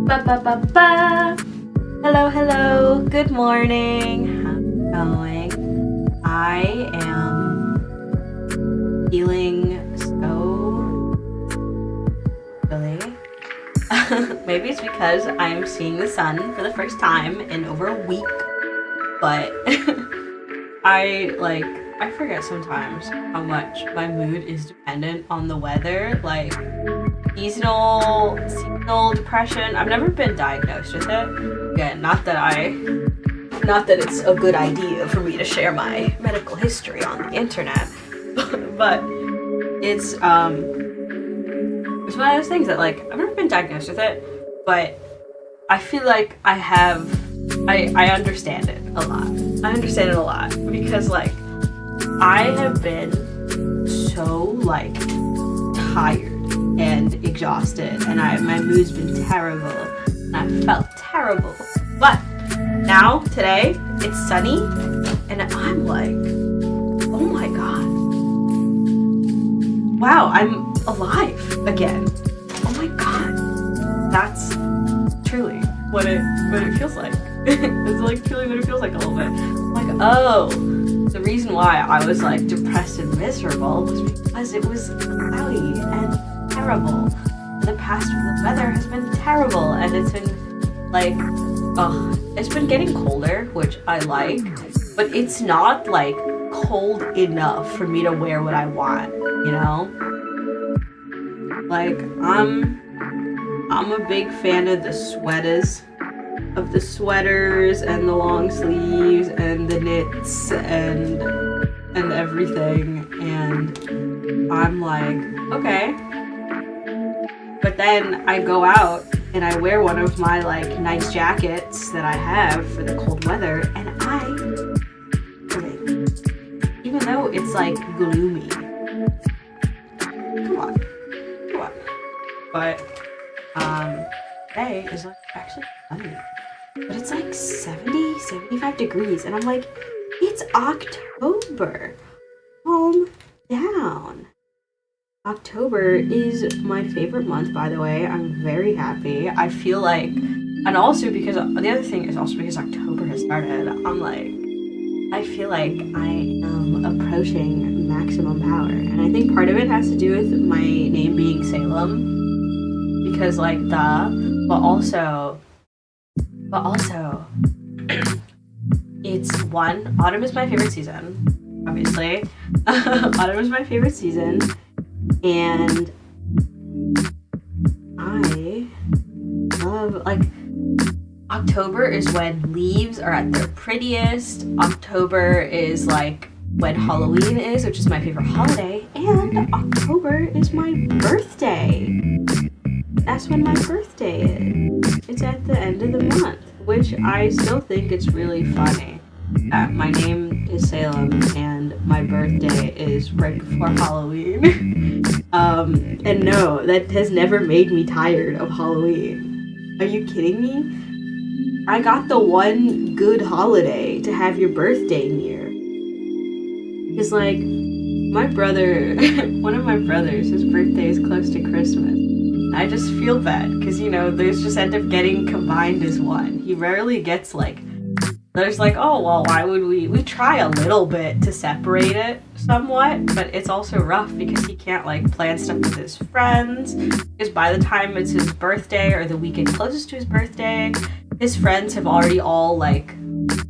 Ba ba ba ba. Hello, hello. Good morning. How's it going? I am feeling so silly. Maybe it's because I'm seeing the sun for the first time in over a week, but I forget sometimes how much my mood is dependent on the weather. Like seasonal depression. I've never been diagnosed with it. Again, not that it's a good idea for me to share my medical history on the internet, but it's one of those things that, like, I've never been diagnosed with it, but I feel like I understand it a lot. I understand it a lot because, like, I have been so, like, tired and exhausted, and my mood's been terrible, and I felt terrible. But now, today, it's sunny, and I'm like, oh my god. Wow, I'm alive again. Oh my god. That's truly what it feels like. It's like truly what it feels like a little bit. I'm like, oh, the reason why I was like depressed and miserable was because it was cloudy and terrible. The past weather has been terrible, and it's been like, it's been getting colder, which I like, but it's not like cold enough for me to wear what I want, you know? Like, I'm a big fan of the sweaters and the long sleeves and the knits and everything, and I'm like, okay. But then I go out and I wear one of my, like, nice jackets that I have for the cold weather, and even though it's like gloomy. Come on. But today is like actually sunny. But it's like 70, 75 degrees, and I'm like, it's October. Calm down. October is my favorite month, by the way. I'm very happy. I feel like, and also because, the other thing is also because October has started, I'm like, I feel like I am approaching maximum power. And I think part of it has to do with my name being Salem. Because, like, but also, it's one, autumn is my favorite season, obviously. Autumn is my favorite season, and I love, like, October is when leaves are at their prettiest. October is, like, when Halloween is, which is my favorite holiday, and October is my birthday. That's when my birthday is. It's at the end of the month, which I still think it's really funny. My name is Salem, and my birthday is right before Halloween. And no, that has never made me tired of Halloween. Are you kidding me? I got the one good holiday to have your birthday near. It's like, my brother, one of my brothers, his birthday is close to Christmas. I just feel bad, because, you know, those just end up getting combined as one. He rarely gets, like, there's like, oh, well, why would we try a little bit to separate it somewhat, but it's also rough because he can't, like, plan stuff with his friends, because by the time it's his birthday or the weekend closest to his birthday, his friends have already all, like,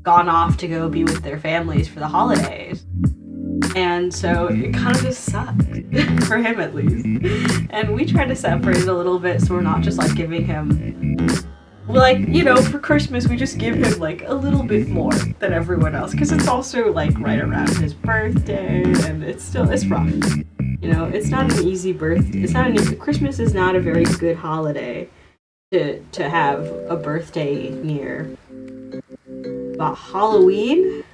gone off to go be with their families for the holidays. And so it kind of just sucks, for him at least. And we try to separate it a little bit so we're not just, like, giving him, like, you know, for Christmas we just give him, like, a little bit more than everyone else, because it's also, like, right around his birthday, and it's rough. You know, it's not an easy Christmas is not a very good holiday to have a birthday near. But Halloween,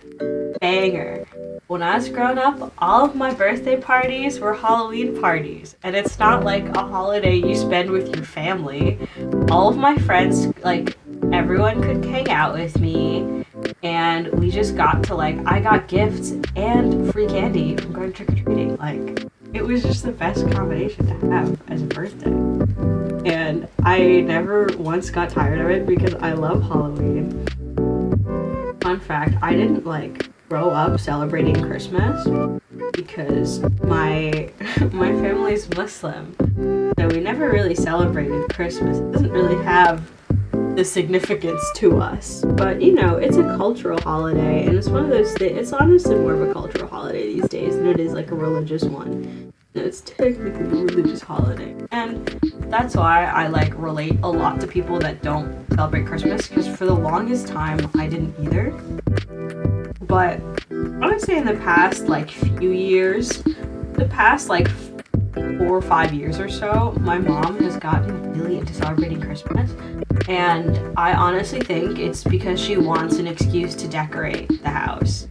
banger. When I was growing up, all of my birthday parties were Halloween parties. And it's not like a holiday you spend with your family. All of my friends, like, everyone could hang out with me. And we just got to, like, I got gifts and free candy from going trick-or-treating. Like, it was just the best combination to have as a birthday. And I never once got tired of it because I love Halloween. Fun fact, I didn't like grow up celebrating Christmas because my family's Muslim. So we never really celebrated Christmas. It doesn't really have the significance to us. But you know, it's a cultural holiday, and it's one of those things. It's honestly more of a cultural holiday these days than it is like a religious one. It's technically a religious holiday, and that's why I like relate a lot to people that don't celebrate Christmas, because for the longest time I didn't either. But I would say in the past like few years, the past like 4 or 5 years or so, my mom has gotten really into celebrating Christmas. And I honestly think it's because she wants an excuse to decorate the house.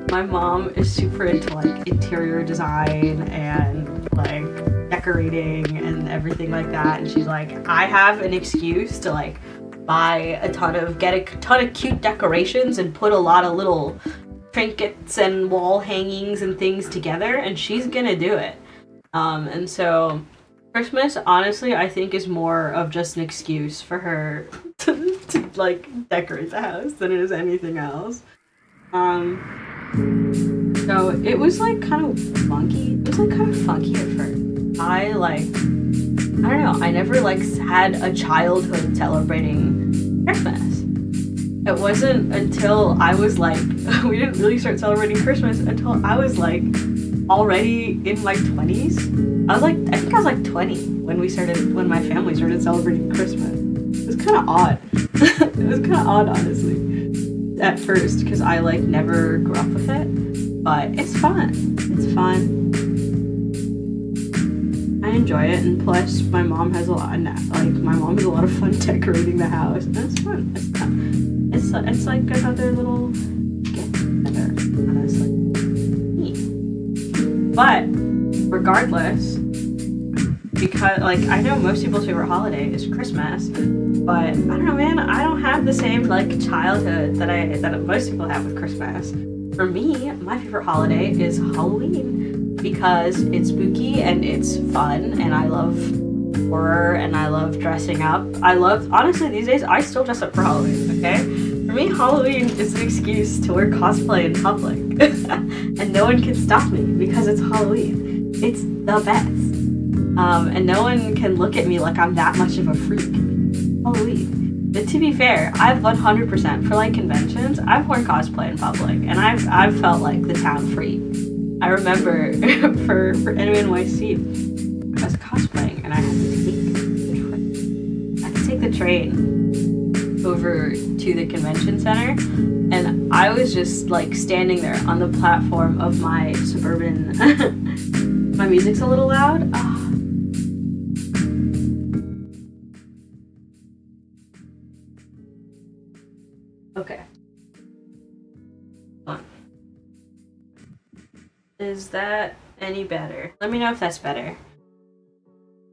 My mom is super into like interior design and like decorating and everything like that. And she's like, I have an excuse to like get a ton of cute decorations and put a lot of little trinkets and wall hangings and things together, and she's gonna do it. And so Christmas, honestly, I think is more of just an excuse for her to like decorate the house than it is anything else. So it was like kind of funky. It was like kind of funky at first. I don't know, I never like had a childhood celebrating Christmas. It wasn't until I was like, we didn't really start celebrating Christmas until I was like already in my 20s. I think I was like 20 when my family started celebrating Christmas. It was kind of odd. It was kind of odd, honestly, at first, because I like never grew up with it. But it's fun. It's fun. I enjoy it, and plus my mom has a lot of fun decorating the house. And it's fun. It's fun. It's like another little get together, honestly. Neat. But regardless, because like I know most people's favorite holiday is Christmas, but I don't know, man. I don't have the same like childhood that most people have with Christmas. For me, my favorite holiday is Halloween because it's spooky and it's fun, and I love horror and I love dressing up. Honestly, these days I still dress up for Halloween, okay? For me, Halloween is an excuse to wear cosplay in public. And no one can stop me because it's Halloween. It's the best. And no one can look at me like I'm that much of a freak. Halloween. But to be fair, I've 100% for like conventions, I've worn cosplay in public, and I've felt like the town freak. I remember for NYC, I was cosplaying and I had to take the train over to the convention center, and I was just like standing there on the platform of my suburban. My music's a little loud. Okay. Is that any better? Let me know if that's better.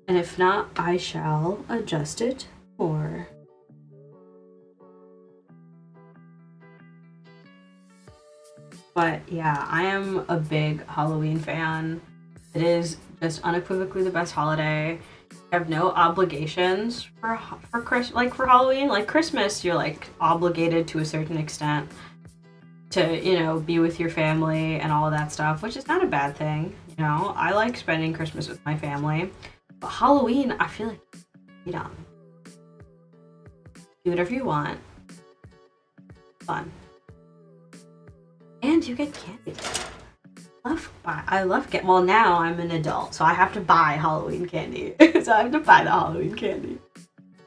And if not, I shall adjust it more. But yeah, I am a big Halloween fan. It is just unequivocally the best holiday. I have no obligations for Halloween. Like Christmas, you're like obligated to a certain extent to, you know, be with your family and all of that stuff, which is not a bad thing. You know, I like spending Christmas with my family, but Halloween, I feel like freedom. Do whatever you want. Fun. And you get candy. Well, now I'm an adult, so I have to buy Halloween candy. So I have to buy the Halloween candy.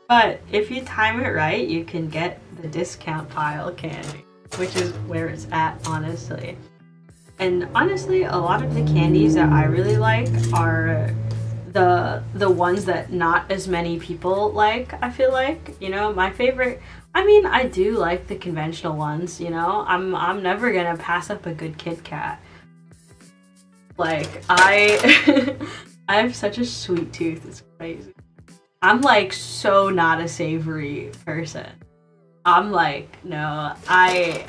But if you time it right, you can get the discount pile candy, which is where it's at, honestly. And honestly, a lot of the candies that I really like are the ones that not as many people like, I feel like. You know, my favorite, I mean, I do like the conventional ones, you know. I'm never gonna pass up a good Kit Kat. Like, I have such a sweet tooth, it's crazy. I'm like so not a savory person. I'm like, no, I'm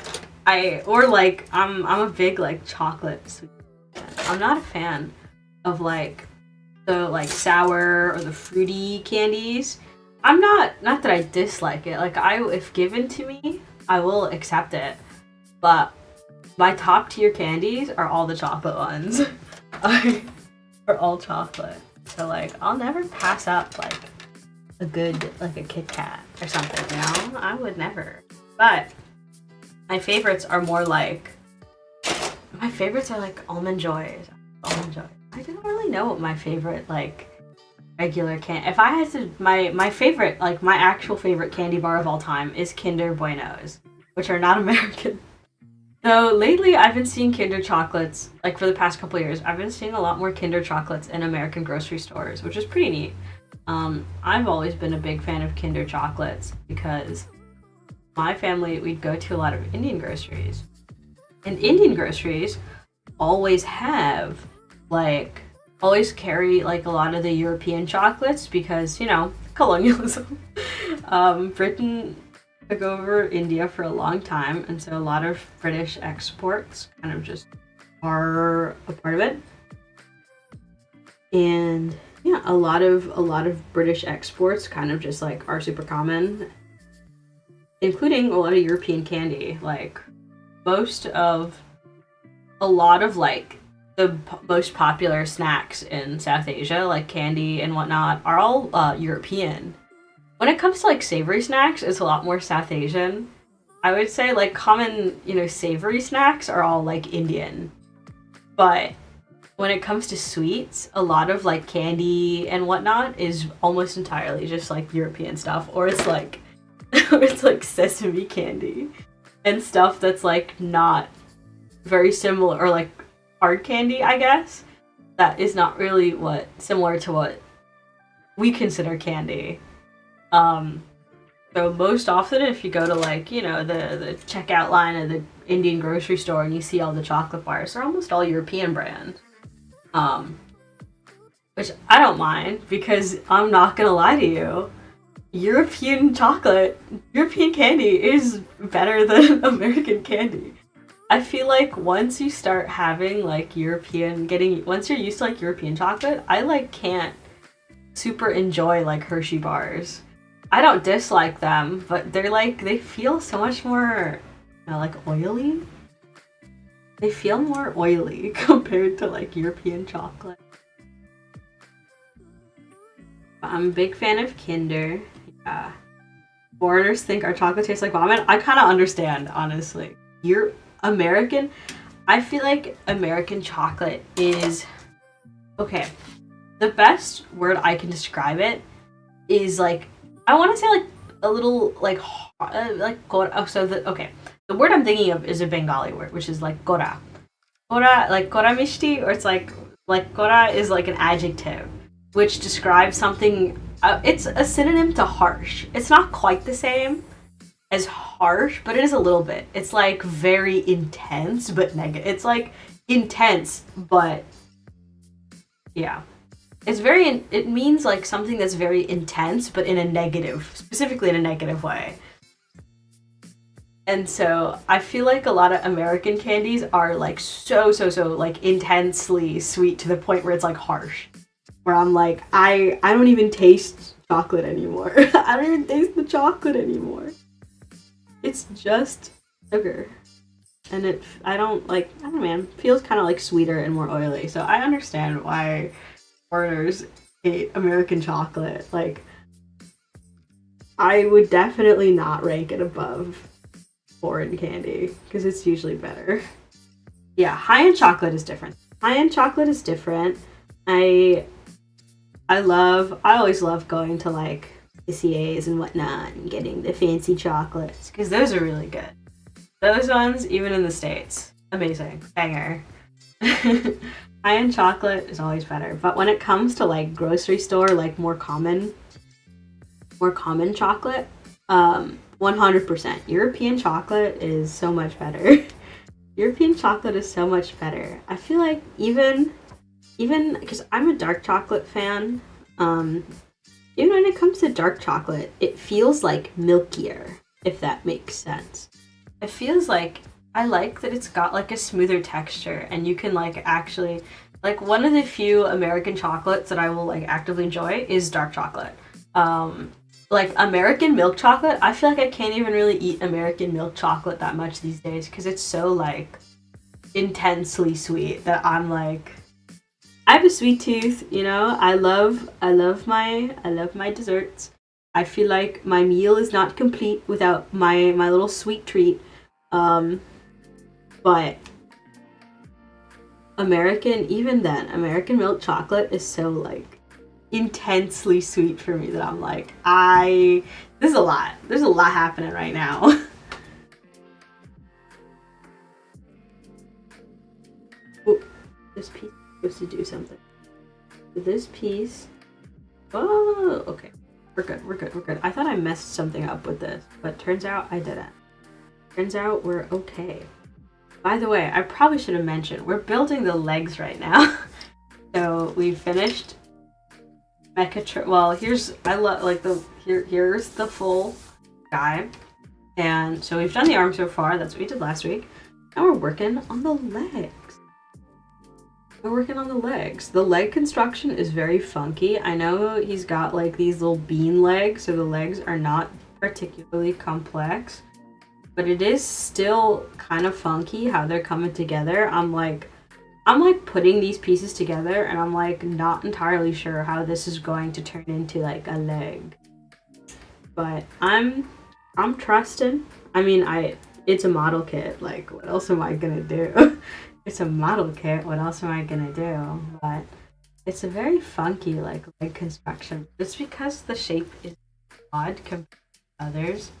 a big like chocolate sweet person. I'm not a fan of like the like sour or the fruity candies. I'm not that I dislike it. Like if given to me, I will accept it. But my top tier candies are all the chocolate ones. Are all chocolate. So like I'll never pass up like a good like a Kit Kat or something, you know? I would never. But my favorites are more like Almond Joys. Almond Joy. I don't really know what my favorite like regular if I had to my favorite, like my actual favorite candy bar of all time is Kinder Buenos, which are not American. So lately I've been seeing Kinder chocolates, like for the past couple of years, I've been seeing a lot more Kinder chocolates in American grocery stores, which is pretty neat. I've always been a big fan of Kinder chocolates because my family, we'd go to a lot of Indian groceries. And Indian groceries always carry like a lot of the European chocolates because, you know, colonialism. Britain took over India for a long time, and so a lot of British exports kind of just are a part of it. And yeah, a lot of British exports kind of just like are super common, including a lot of European candy. Like a lot of like the most popular snacks in South Asia, like candy and whatnot, are all European. When it comes to like savory snacks, it's a lot more South Asian. I would say like common, you know, savory snacks are all like Indian. But when it comes to sweets, a lot of like candy and whatnot is almost entirely just like European stuff, or it's like sesame candy and stuff that's like not very similar, or like hard candy, I guess, that is not really similar to what we consider candy. So most often if you go to like, you know, the checkout line of the Indian grocery store and you see all the chocolate bars, they're almost all European brands. Which I don't mind, because I'm not gonna lie to you, European candy is better than American candy. I feel like once you start having like once you're used to like European chocolate, I like can't super enjoy like Hershey bars. I don't dislike them, but they feel so much more, you know, like oily. They feel more oily compared to like European chocolate. I'm a big fan of Kinder. Yeah. Foreigners think our chocolate tastes like vomit. I kind of understand, honestly. I feel like American chocolate is, okay, the best word I can describe it is like, I want to say like a little like the word I'm thinking of is a Bengali word, which is like gora. Like gora mishti, or it's like gora is like an adjective which describes something. It's a synonym to harsh. It's not quite the same as harsh, but it is a little bit. It's like very intense but negative. It's like intense, but yeah. It means like something that's very intense, but specifically in a negative way. And so I feel like a lot of American candies are like so like intensely sweet to the point where it's like harsh. Where I'm like, I don't even taste chocolate anymore. I don't even taste the chocolate anymore. It's just sugar. And I don't know, man, feels kind of like sweeter and more oily. So I understand why foreigners hate American chocolate. Like, I would definitely not rank it above foreign candy because it's usually better. Yeah, high-end chocolate is different. I always love going to like TCGs and whatnot and getting the fancy chocolates because those are really good. Those ones, even in the States, amazing, banger. High-end chocolate is always better, but when it comes to like grocery store, like more common chocolate, 100%. European chocolate is so much better. European chocolate is so much better. I feel like even because I'm a dark chocolate fan, even when it comes to dark chocolate, it feels like milkier, if that makes sense. It feels like I like that it's got like a smoother texture, and you can like actually like one of the few American chocolates that I will like actively enjoy is dark chocolate. Like American milk chocolate, I feel like I can't even really eat American milk chocolate that much these days because it's so like intensely sweet that I'm like, I have a sweet tooth, you know. I love my desserts. I feel like my meal is not complete without my little sweet treat. But even then, American milk chocolate is so like intensely sweet for me that I'm like, there's a lot. There's a lot happening right now. Oh, this piece is supposed to do something. This piece. Oh, okay. We're good. I thought I messed something up with this, but turns out I didn't. Turns out we're okay. By the way, I probably should have mentioned, we're building the legs right now. So we finished Mechatro. Well, here's the full guy. And so we've done the arm so far. That's what we did last week. Now we're working on the legs. The leg construction is very funky. I know he's got like these little bean legs, so the legs are not particularly complex, but it is still kind of funky how they're coming together. I'm like putting these pieces together, and I'm like not entirely sure how this is going to turn into like a leg. But I'm trusting. I mean, it's a model kit. Like, what else am I gonna do? It's a model kit. What else am I gonna do? But it's a very funky like leg construction. Just because the shape is odd compared to others.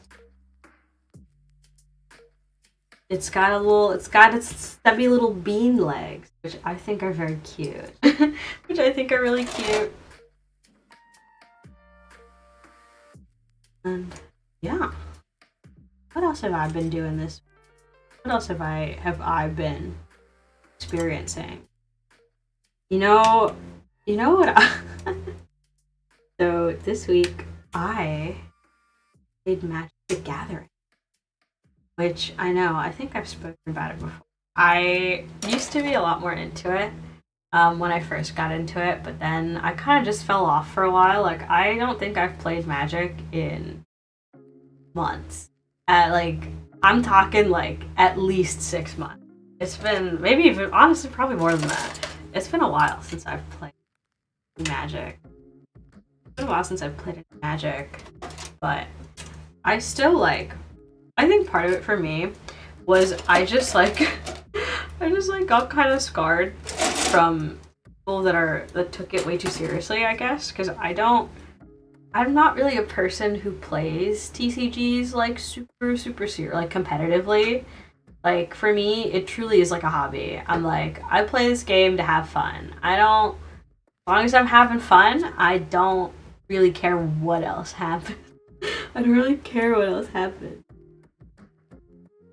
It's got its stubby little bean legs, which I think are very cute. Which I think are really cute. And yeah. What else have I been doing this? What else have I been experiencing? You know what? So this week I played Magic the Gathering, which I think I've spoken about it before. I used to be a lot more into it when I first got into it, but then I kind of just fell off for a while. Like, I don't think I've played Magic in months. I'm talking like at least 6 months. It's been maybe even honestly probably more than that. It's been a while since I've played Magic. It's been a while since I've played Magic, but I still like. I think part of it for me was I just got kind of scarred from people that took it way too seriously, I guess, because I'm not really a person who plays TCGs like super serious, like competitively. Like, for me, it truly is like a hobby. I'm like, I play this game to have fun. As long as I'm having fun, I don't really care what else happens. I don't really care what else happens.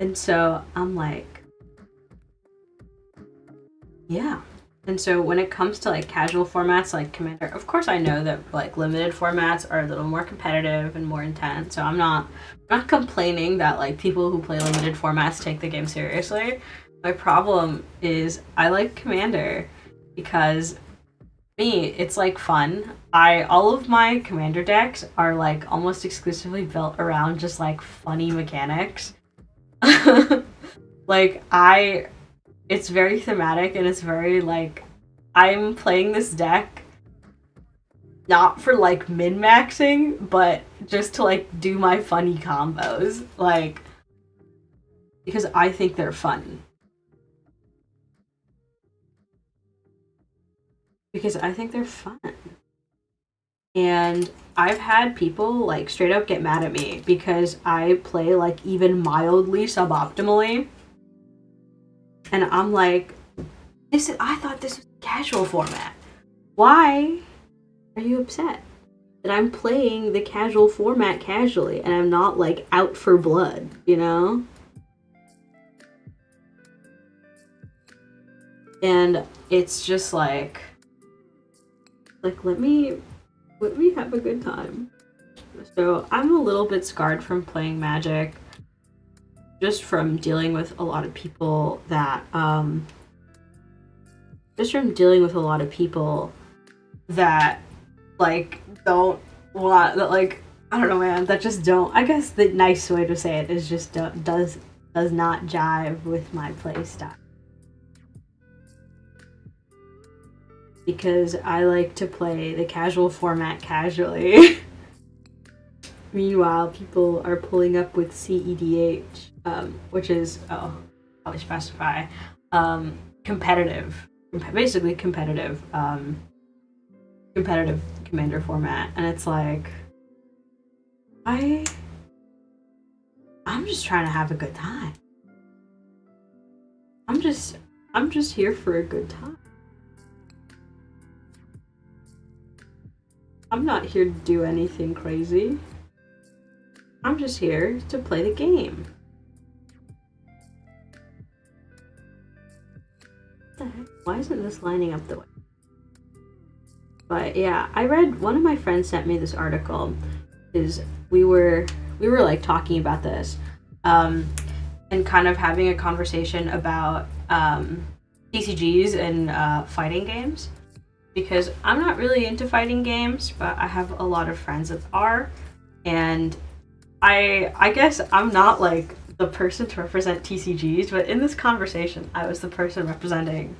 And so I'm like, yeah. And so when it comes to like casual formats like Commander, of course I know that like limited formats are a little more competitive and more intense. So I'm not complaining that like people who play limited formats take the game seriously. My problem is I like Commander because me, it's like fun. All of my Commander decks are like almost exclusively built around just like funny mechanics. It's very thematic, and it's very like, I'm playing this deck not for like min-maxing, but just to like do my funny combos, like, because I think they're fun. And I've had people like straight up get mad at me because I play like even mildly suboptimally. And I'm like, I thought this was a casual format. Why are you upset that I'm playing the casual format casually and I'm not like out for blood, you know? And it's just like let me have a good time. So I'm a little bit scarred from playing Magic just from dealing with a lot of people that like don't want that, like, I don't know, man, that just don't, I guess the nice way to say it is just does not jive with my play style. Because I like to play the casual format casually. Meanwhile, people are pulling up with CEDH, which is, probably specify, competitive, basically competitive commander format, and it's like, I'm just trying to have a good time. I'm just here for a good time. I'm not here to do anything crazy. I'm just here to play the game. What the heck? Why isn't this lining up the way? But yeah, I read, one of my friends sent me this article, is we were like talking about this, and kind of having a conversation about TCGs and fighting games, because I'm not really into fighting games, but I have a lot of friends that are, and I guess I'm not like the person to represent TCGs, but in this conversation I was the person representing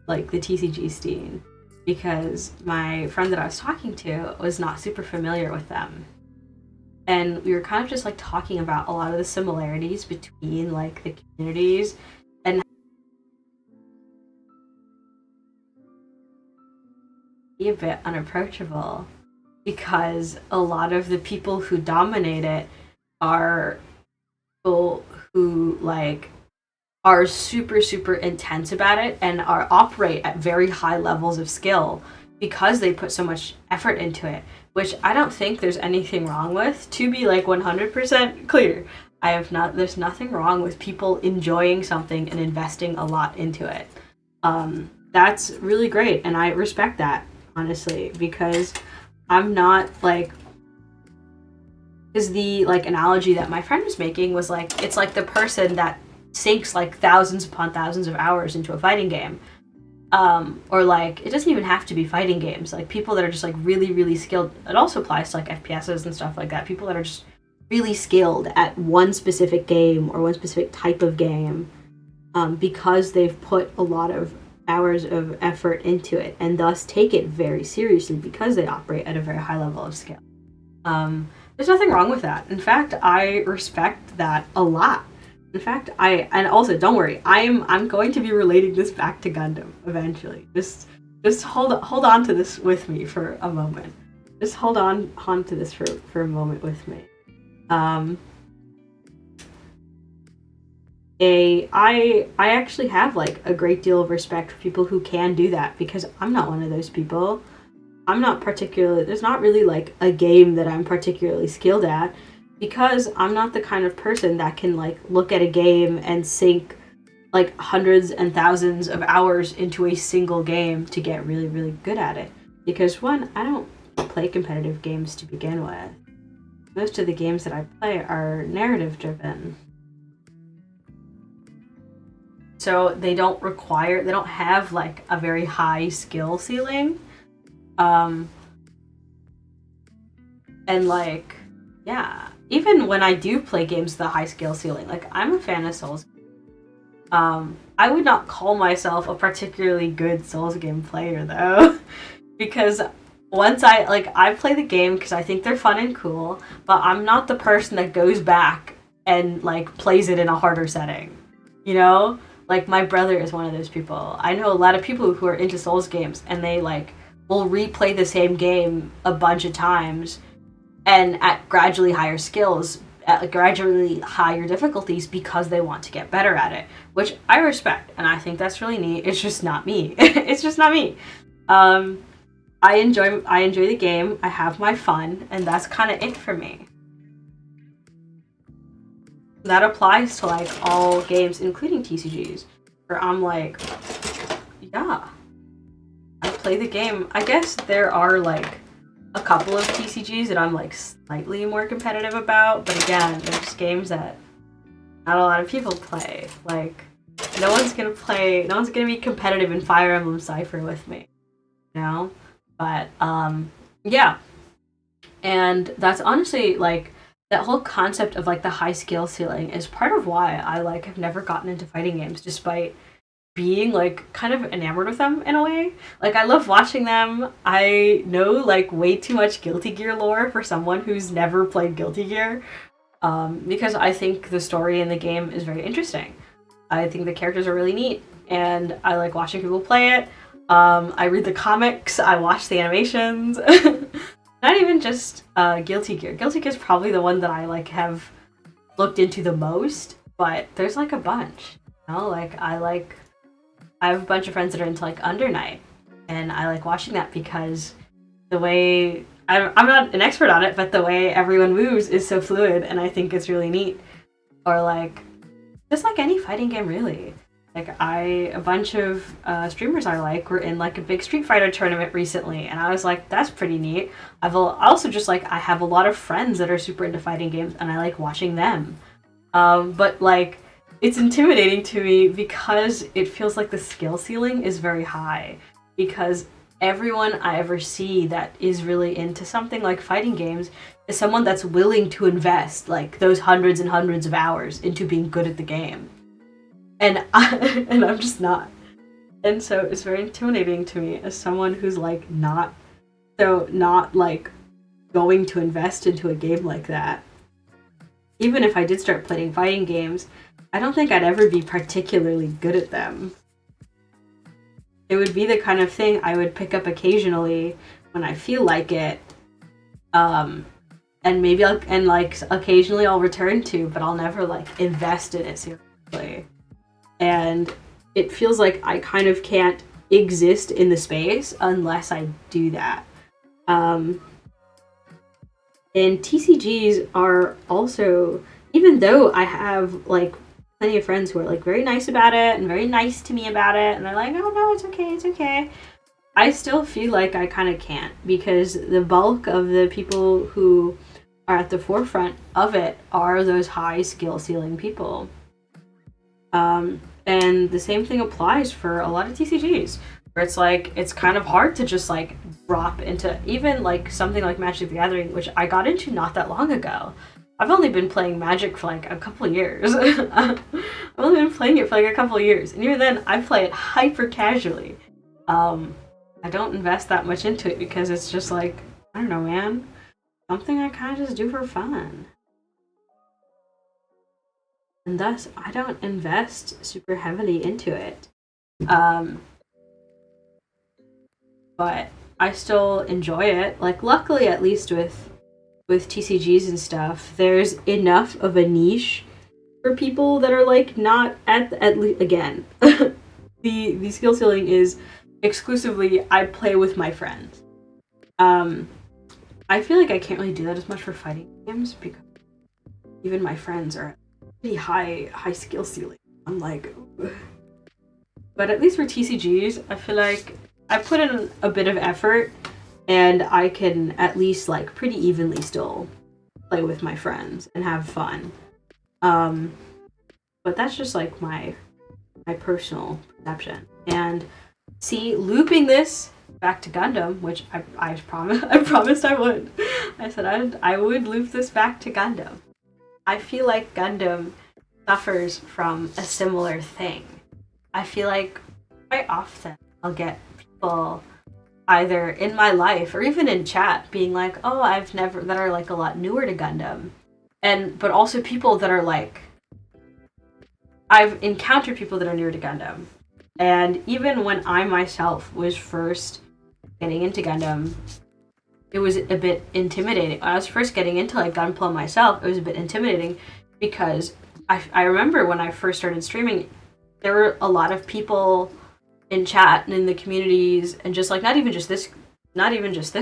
like the TCG scene, because my friend that I was talking to was not super familiar with them. And we were kind of just like talking about a lot of the similarities between like the communities, and be a bit unapproachable, because a lot of the people who dominate it are people who like are super intense about it and operate at very high levels of skill because they put so much effort into it, which I don't think there's anything wrong with. To be like 100% clear, there's nothing wrong with people enjoying something and investing a lot into it. That's really great, and I respect that, honestly, because I'm not like, because the like analogy that my friend was making was like, it's like the person that sinks like thousands upon thousands of hours into a fighting game, or like, it doesn't even have to be fighting games, like people that are just like really skilled. It also applies to like FPSs and stuff like that, people that are just really skilled at one specific game or one specific type of game, because they've put a lot of hours of effort into it and thus take it very seriously because they operate at a very high level of skill. There's nothing wrong with that. In fact, I respect that a lot. In fact, and also don't worry, I'm going to be relating this back to Gundam eventually. Just hold on to this with me for a moment. Just hold on to this for a moment with me. I actually have like a great deal of respect for people who can do that, because I'm not one of those people. There's not really like a game that I'm particularly skilled at, because I'm not the kind of person that can like look at a game and sink like hundreds and thousands of hours into a single game to get really good at it. Because one, I don't play competitive games to begin with. Most of the games that I play are narrative driven. So they don't have like a very high skill ceiling. And like, yeah, even when I do play games with a high skill ceiling, like I'm a fan of Souls. I would not call myself a particularly good Souls game player though, because once I play the game because I think they're fun and cool, but I'm not the person that goes back and like plays it in a harder setting, you know? Like my brother is one of those people. I know a lot of people who are into Souls games and they like will replay the same game a bunch of times and at gradually higher skills, at gradually higher difficulties, because they want to get better at it, which I respect, and I think that's really neat. It's just not me. It's just not me. I enjoy the game, I have my fun, and that's kind of it for me. That applies to like all games, including TCGs, where I'm like, yeah, I play the game. I guess there are like a couple of TCGs that I'm like slightly more competitive about, but again, they're just games that not a lot of people play. Like, no one's gonna be competitive in Fire Emblem Cypher with me, you know? But, yeah. And that's honestly, like, that whole concept of, like, the high skill ceiling is part of why I, like, have never gotten into fighting games, despite being, like, kind of enamored with them in a way. Like, I love watching them. I know, like, way too much Guilty Gear lore for someone who's never played Guilty Gear, because I think the story in the game is very interesting. I think the characters are really neat, and I like watching people play it. I read the comics, I watch the animations. Not even just Guilty Gear. Guilty Gear is probably the one that I like have looked into the most, but there's like a bunch. You know, like I have a bunch of friends that are into like Under Night, and I like watching that because the way I'm not an expert on it, but the way everyone moves is so fluid, and I think it's really neat. Or like just like any fighting game, really. Like a bunch of streamers I like were in like a big Street Fighter tournament recently, and I was like, that's pretty neat. Also just like I have a lot of friends that are super into fighting games, and I like watching them. But like it's intimidating to me because it feels like the skill ceiling is very high. Because everyone I ever see that is really into something like fighting games is someone that's willing to invest like those hundreds and hundreds of hours into being good at the game. And I'm just not. And so it's very intimidating to me as someone who's like not like going to invest into a game like that. Even if I did start playing fighting games, I don't think I'd ever be particularly good at them. It would be the kind of thing I would pick up occasionally when I feel like it. And maybe occasionally I'll return to, but I'll never like invest in it seriously. And it feels like I kind of can't exist in the space unless I do that. And TCGs are also, even though I have like plenty of friends who are like very nice about it and very nice to me about it, and they're like, oh no, it's okay. I still feel like I kind of can't, because the bulk of the people who are at the forefront of it are those high skill ceiling people. And the same thing applies for a lot of TCGs, where it's like, it's kind of hard to just like drop into even like something like Magic the Gathering, which I got into not that long ago. I've only been playing Magic for like a couple of years. I've only been playing it for like a couple of years, and even then I play it hyper casually. I don't invest that much into it because it's just like, I don't know, man, something I kind of just do for fun. And thus, I don't invest super heavily into it. But I still enjoy it. Like, luckily, at least with TCGs and stuff, there's enough of a niche for people that are like not at least again. the skill ceiling is exclusively I play with my friends. I feel like I can't really do that as much for fighting games because even my friends are pretty high skill ceiling. I'm like, ooh. But at least for TCGs, I feel like I put in a bit of effort, and I can at least like pretty evenly still play with my friends and have fun. But that's just like my personal perception. And see, looping this back to Gundam, which I promised I would. I said I would loop this back to Gundam. I feel like Gundam suffers from a similar thing. I feel like quite often I'll get people either in my life or even in chat being like, oh, that are like a lot newer to Gundam. But also people that are like, I've encountered people that are newer to Gundam. And even when I myself was first getting into Gundam, it was a bit intimidating. When I was first getting into like Gunpla myself, it was a bit intimidating because I remember when I first started streaming, there were a lot of people in chat and in the communities, and just like not even just this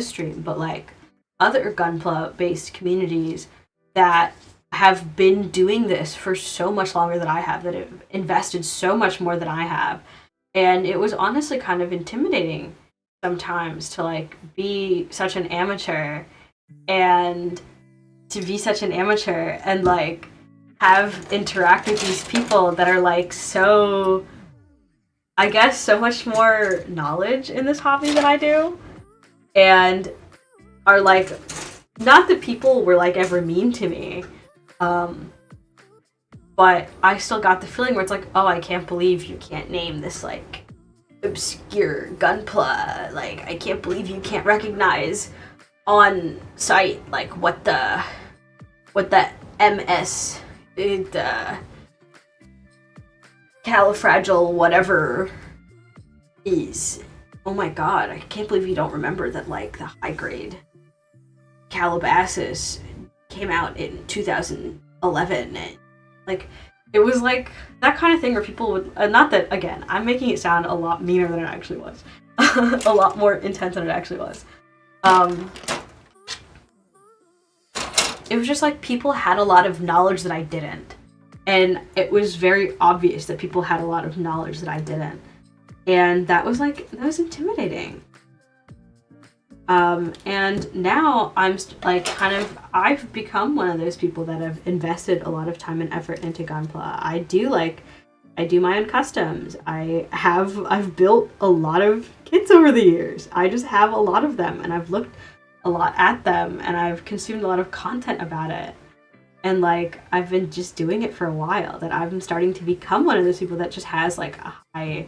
stream, but like other Gunpla based communities that have been doing this for so much longer than I have, that have invested so much more than I have. And it was honestly kind of intimidating sometimes to like be such an amateur and like interact with these people that are like so, I guess, so much more knowledge in this hobby than I do, and are like, not that people were like ever mean to me, but I still got the feeling where it's like, oh, I can't believe you can't name this like obscure Gunpla, like I can't believe you can't recognize on site like what the MS the Califragile whatever is. Oh my god, I can't believe you don't remember that like the high grade Calabasas came out in 2011, and like it was like that kind of thing where people would not that, again, I'm making it sound a lot meaner than it actually was. A lot more intense than it actually was. It was just like people had a lot of knowledge that I didn't. And it was very obvious that people had a lot of knowledge that I didn't. And that was intimidating. And now I'm like I've become one of those people that have invested a lot of time and effort into Gunpla. I do my own customs. I've built a lot of kits over the years. I just have a lot of them, and I've looked a lot at them, and I've consumed a lot of content about it. And like I've been just doing it for a while, that I'm starting to become one of those people that just has like a high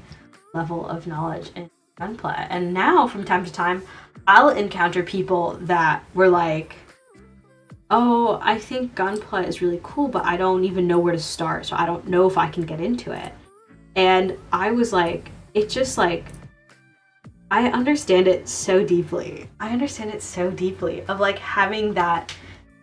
level of knowledge in Gunpla. And now from time to time I'll encounter people that were like, oh, I think Gunpla is really cool, but I don't even know where to start, so I don't know if I can get into it. And I was like, it's just like, I understand it so deeply. Of like having that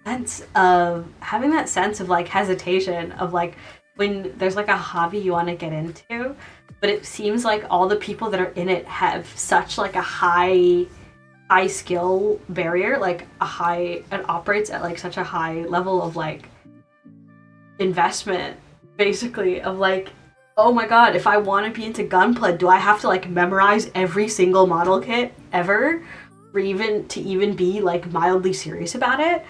sense of like hesitation of like when there's like a hobby you want to get into, but it seems like all the people that are in it have such like a high skill barrier, like it operates at like such a high level of like investment, basically, of like, oh my god, if I want to be into Gunpla, do I have to like memorize every single model kit ever, or even be like mildly serious about it?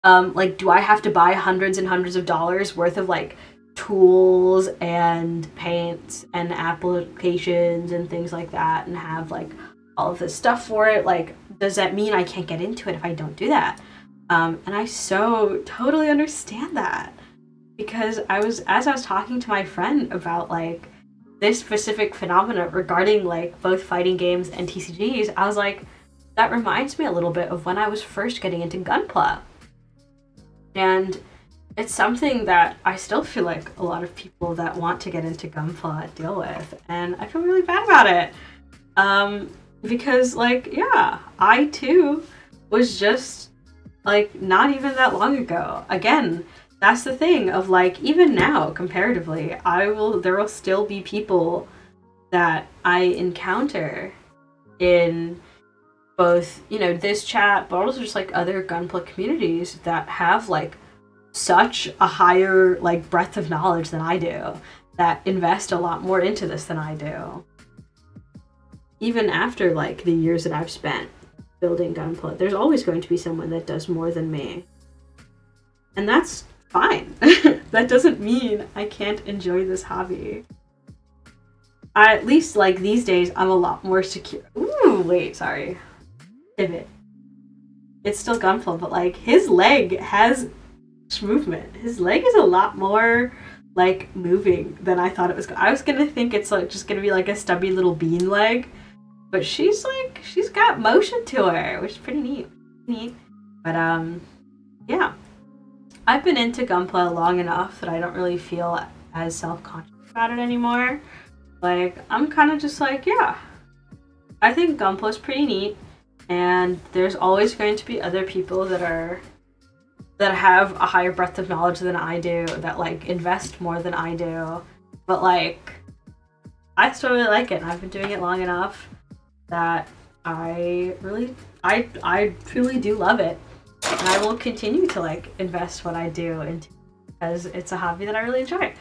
Like, do I have to buy hundreds and hundreds of dollars worth of like tools and paints and applications and things like that, and have like all of this stuff for it? Like, does that mean I can't get into it if I don't do that? And I so totally understand that, because as I was talking to my friend about like this specific phenomena regarding like both fighting games and TCGs, I was like, that reminds me a little bit of when I was first getting into Gunpla. And it's something that I still feel like a lot of people that want to get into Gunpla deal with, and I feel really bad about it. Because like, yeah, I too was just like not even that long ago. Again, that's the thing of like, even now comparatively, there will still be people that I encounter in both, this chat, but also just like other Gunpla communities that have like such a higher like breadth of knowledge than I do, that invest a lot more into this than I do. Even after like the years that I've spent building Gunpla, there's always going to be someone that does more than me. And that's fine. That doesn't mean I can't enjoy this hobby. At least like these days, I'm a lot more secure. Ooh, wait, sorry. Pivot. It's still Gunpla, but like his leg has movement. His leg is a lot more like moving than I thought it was. I was gonna think it's like just gonna be like a stubby little bean leg, but she's got motion to her, which is pretty neat. But yeah, I've been into Gunpla long enough that I don't really feel as self-conscious about it anymore. Like, I'm kind of just like, yeah, I think Gunpla's pretty neat, and there's always going to be other people that have a higher breadth of knowledge than I do, that like invest more than I do. But like, I still really like it, and I've been doing it long enough that I really do love it. And I will continue to like invest what I do into, because it's a hobby that I really enjoy.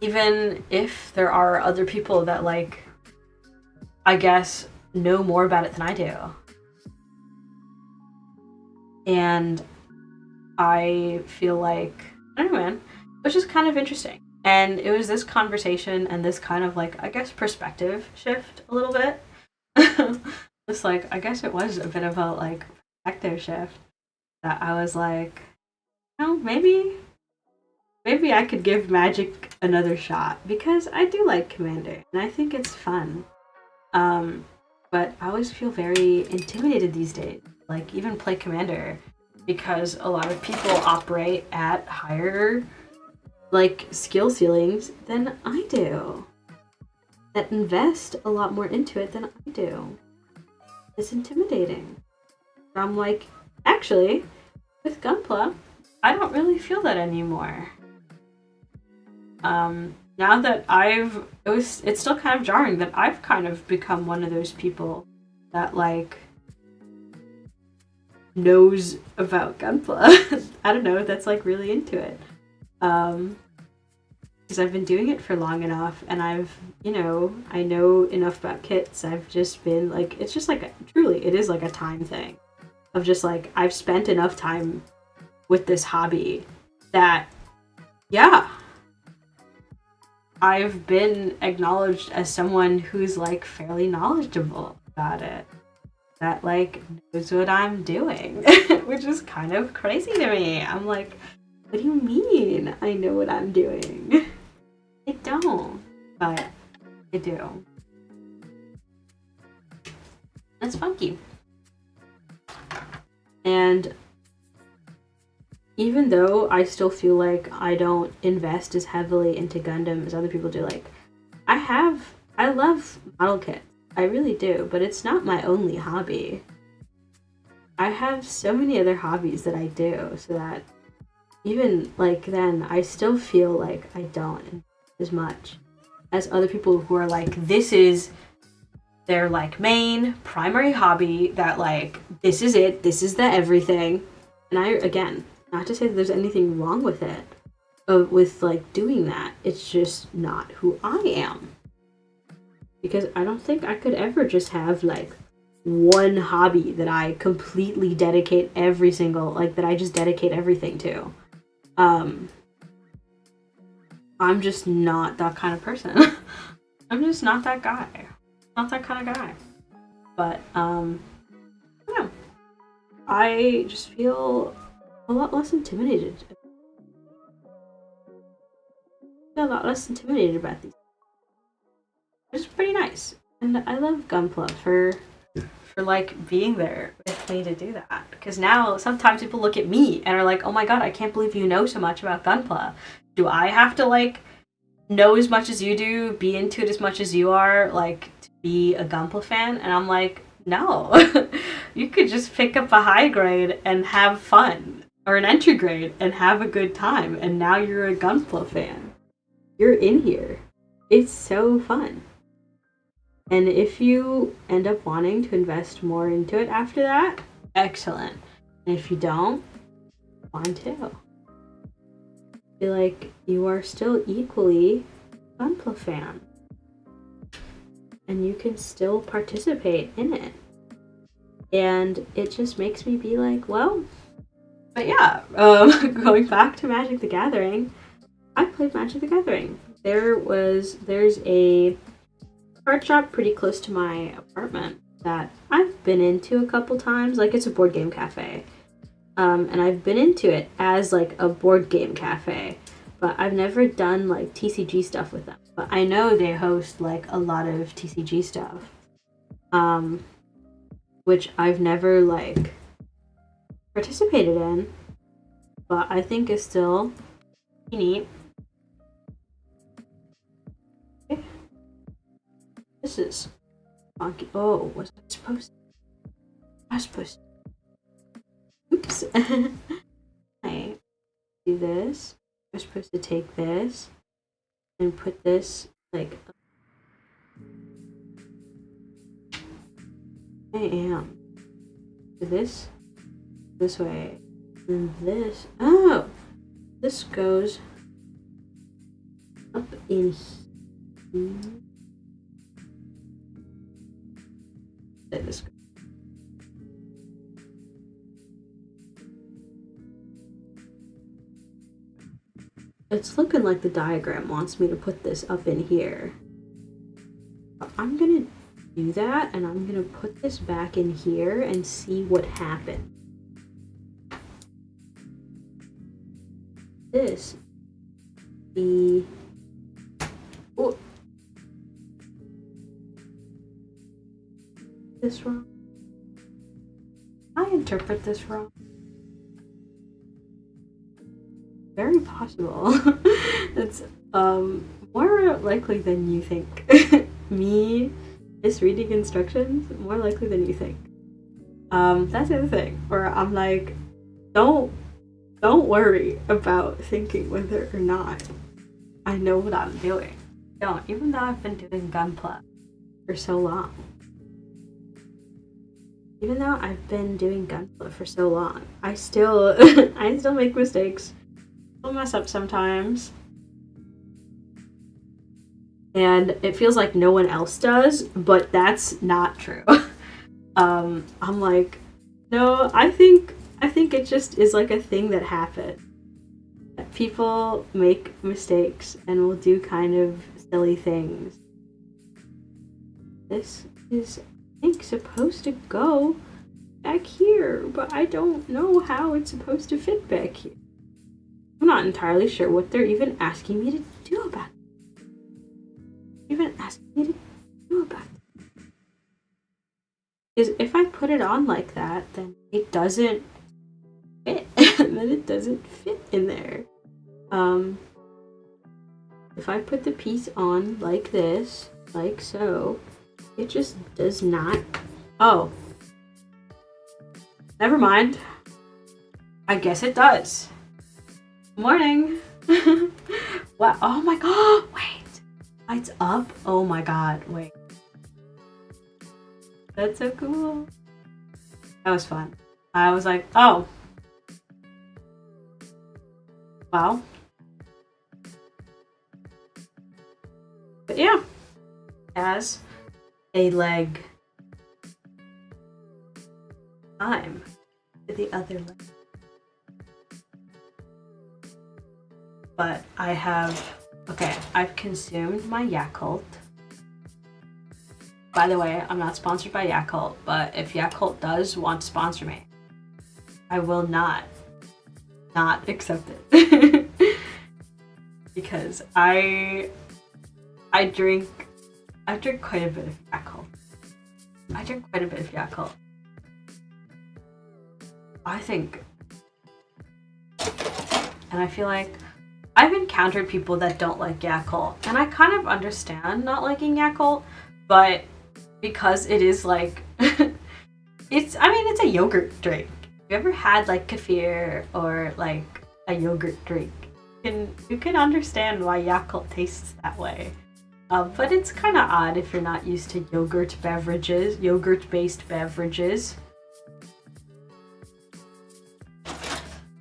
Even if there are other people that like, I guess, know more about it than I do. And I feel like, I don't know, man. Which is kind of interesting. And it was this conversation and this kind of like, I guess, perspective shift a little bit. It's like, I guess it was a bit of a like perspective shift that I was like, oh, maybe I could give Magic another shot because I do like Commander and I think it's fun. But I always feel very intimidated these days. Like even play Commander because a lot of people operate at higher like skill ceilings than I do. That invest a lot more into it than I do. It's intimidating. I'm like, actually, with Gunpla, I don't really feel that anymore. Now that it's still kind of jarring that I've kind of become one of those people that like knows about Gunpla. I don't know, that's like really into it. Because I've been doing it for long enough and I know enough about kits. I've just been like, it's just like, truly, it is like a time thing of just like, I've spent enough time with this hobby that, yeah, I've been acknowledged as someone who's like fairly knowledgeable about it. That like knows what I'm doing, which is kind of crazy to me. I'm like, what do you mean I know what I'm doing? I don't, but I do. That's funky. And even though I still feel like I don't invest as heavily into Gundam as other people do, like I love model kits. I really do, but it's not my only hobby. I have so many other hobbies that I do, so that even like then I still feel like I don't invest as much as other people who are like, this is their like main primary hobby, that like this is it, this is the everything. And I, again, not to say that there's anything wrong with it, with like doing that, it's just not who I am. Because I don't think I could ever just have like one hobby that I completely dedicate that I just dedicate everything to. I'm just not that kind of person. I'm just not that guy. Not that kind of guy. But, I don't know. I just feel a lot less intimidated. I feel a lot less intimidated about these. It's pretty nice. And I love Gunpla for like being there with me to do that. Because now sometimes people look at me and are like, oh my god, I can't believe you know so much about Gunpla. Do I have to like know as much as you do, be into it as much as you are, like to be a Gunpla fan? And I'm like, no. You could just pick up a high grade and have fun. Or an entry grade and have a good time. And now you're a Gunpla fan. You're in here. It's so fun. And if you end up wanting to invest more into it after that, excellent. And if you don't, fine too. I feel like you are still equally a Gunpla fan. And you can still participate in it. And it just makes me be like, well, but yeah, going back to Magic the Gathering, I played Magic the Gathering. There's a card shop pretty close to my apartment that I've been into a couple times. Like, it's a board game cafe. And I've been into it as like a board game cafe, but I've never done like TCG stuff with them. But I know they host like a lot of TCG stuff, which I've never like participated in, but I think is still neat. Okay. This is funky. Oh, was I supposed to? I was supposed to. Oops. I do this. I'm supposed to take this and put this like. I am. This way. And this. Oh! This goes up in here. This goes. it's looking like the diagram wants me to put this up in here. I'm gonna do that, and I'm gonna put this back in here and see what happens. This the oh, this wrong. I interpret this wrong. Very possible. It's more likely than you think. Me misreading instructions, more likely than you think. That's the other thing where I'm like, don't worry about thinking whether or not I know what I'm doing. Don't, even though I've been doing Gunpla for so long. Even though I've been doing Gunpla for so long, I still make mistakes. I'll mess up sometimes. And it feels like no one else does, but that's not true. I'm like, no, I think it just is like a thing that happens. People make mistakes and will do kind of silly things. This is, I think, supposed to go back here, but I don't know how it's supposed to fit back here. I'm not entirely sure what they're even asking me to do about it. Because if I put it on like that, then it doesn't fit. Then it doesn't fit in there. If I put the piece on like this, like so, it just does not. Oh. Never mind. I guess it does. Morning. What? Oh my god, wait. Lights up? Oh my god, wait. That's so cool. That was fun. I was like, oh. Wow. But yeah. As a leg. I'm to the other leg. But I have, okay, I've consumed my Yakult. By the way, I'm not sponsored by Yakult, but if Yakult does want to sponsor me, I will not accept it. Because I drink quite a bit of Yakult. I think, and I feel like I've encountered people that don't like Yakult, and I kind of understand not liking Yakult, but because it is like, it's a yogurt drink. Have you ever had like kefir or like a yogurt drink? You can understand why Yakult tastes that way. But it's kind of odd if you're not used to yogurt-based beverages.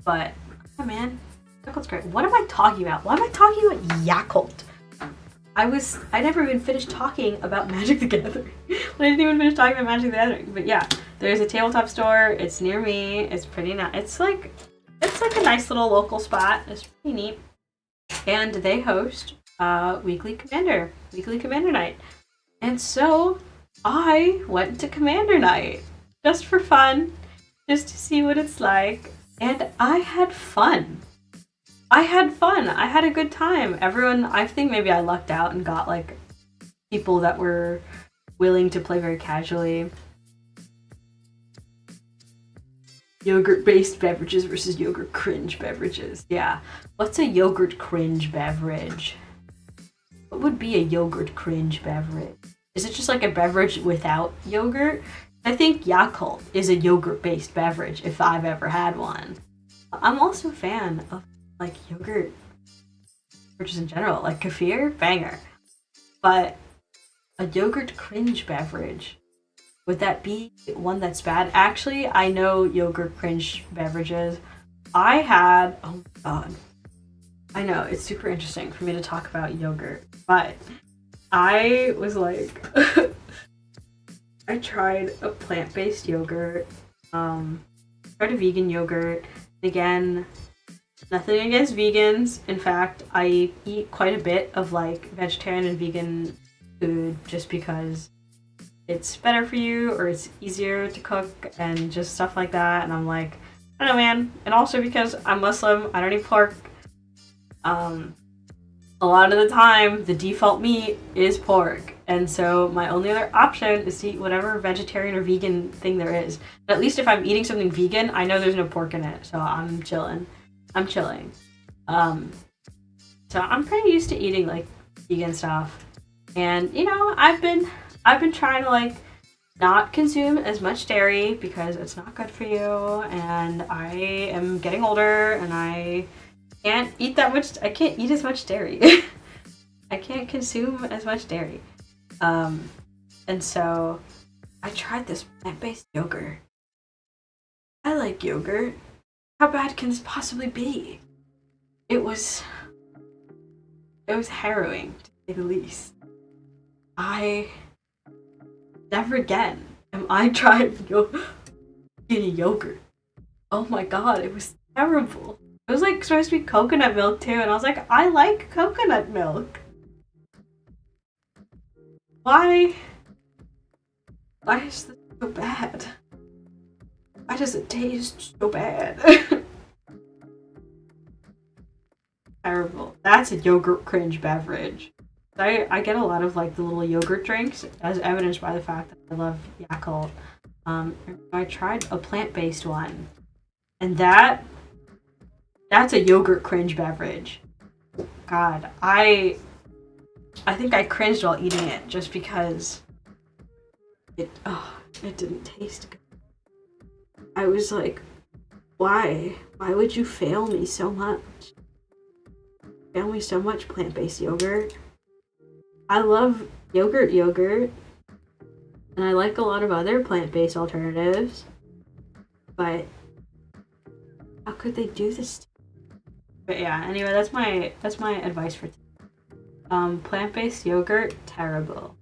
But, oh man, Yakult's great. What am I talking about? Why am I talking about Yakult? I never even finished talking about Magic the Gathering. I didn't even finish talking about Magic the Gathering. But yeah, there's a tabletop store. It's near me. It's pretty nice. It's like a nice little local spot. It's pretty neat. And they host weekly Commander night. And so I went to Commander night just for fun, just to see what it's like. And I had fun. I had a good time. Everyone, I think maybe I lucked out and got like people that were willing to play very casually. Yogurt-based beverages versus yogurt cringe beverages. Yeah. What's a yogurt cringe beverage? What would be a yogurt cringe beverage? Is it just like a beverage without yogurt? I think Yakult is a yogurt-based beverage if I've ever had one. I'm also a fan of like yogurt beverages in general, like kefir, banger. But a yogurt cringe beverage, would that be one that's bad? Actually, I know yogurt cringe beverages. Oh my god. I know, it's super interesting for me to talk about yogurt, but I was like, I tried a plant-based yogurt, tried a vegan yogurt, again, Nothing against vegans. In fact, I eat quite a bit of like vegetarian and vegan food just because it's better for you or it's easier to cook and just stuff like that. And I'm like, I don't know, man. And also because I'm Muslim, I don't eat pork. A lot of the time, the default meat is pork. And so my only other option is to eat whatever vegetarian or vegan thing there is. But at least if I'm eating something vegan, I know there's no pork in it. So I'm chilling. So I'm pretty used to eating like vegan stuff. And you know, I've been trying to like not consume as much dairy because it's not good for you, and I am getting older and I can't eat as much dairy. I can't consume as much dairy. And so I tried this plant-based yogurt. I like yogurt. How bad can this possibly be? It was harrowing, to say the least. Never again am I trying eating yogurt. Oh my god, it was terrible. It was like supposed to be coconut milk too, and I was like, I like coconut milk. Why is this so bad? Why does it taste so bad? Terrible. That's a yogurt cringe beverage. I get a lot of like the little yogurt drinks, as evidenced by the fact that I love Yakult. I tried a plant-based one, and that's a yogurt cringe beverage. God, I think I cringed while eating it just because it didn't taste good. I was like, why? Why would you fail me so much? Fail me so much, plant-based yogurt. I love yogurt, and I like a lot of other plant-based alternatives, but how could they do this? But yeah, anyway, that's my advice for today. Plant-based yogurt, terrible.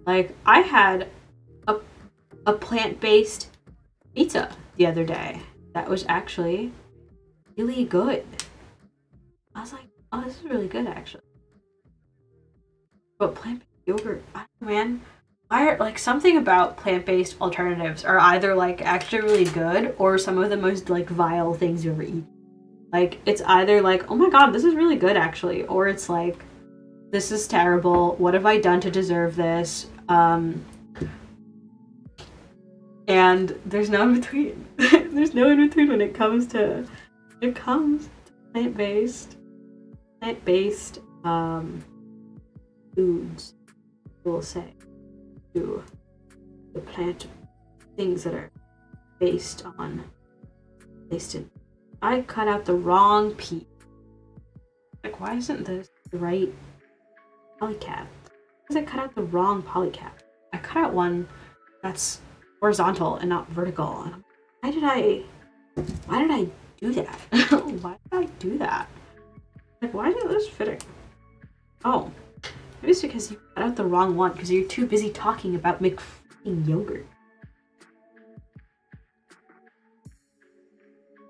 Like, I had a plant-based pizza the other day that was actually really good. I was like, oh, this is really good, actually. But plant-based yogurt, man, like something about plant-based alternatives are either like actually really good or some of the most like vile things you ever eat. Like it's either like, oh my god, this is really good actually, or it's like, this is terrible. What have I done to deserve this? And there's no in between. There's no in between when it comes to plant-based foods, we'll say, to the plant things that are based in. I cut out the wrong piece. Like, why isn't this the right polycap? Because I cut out the wrong polycap. I cut out one that's horizontal and not vertical. And why did I do that? Why did I do that? Like, why isn't this fitting? Oh. Maybe it's because you cut out the wrong one because you're too busy talking about McFreaking yogurt.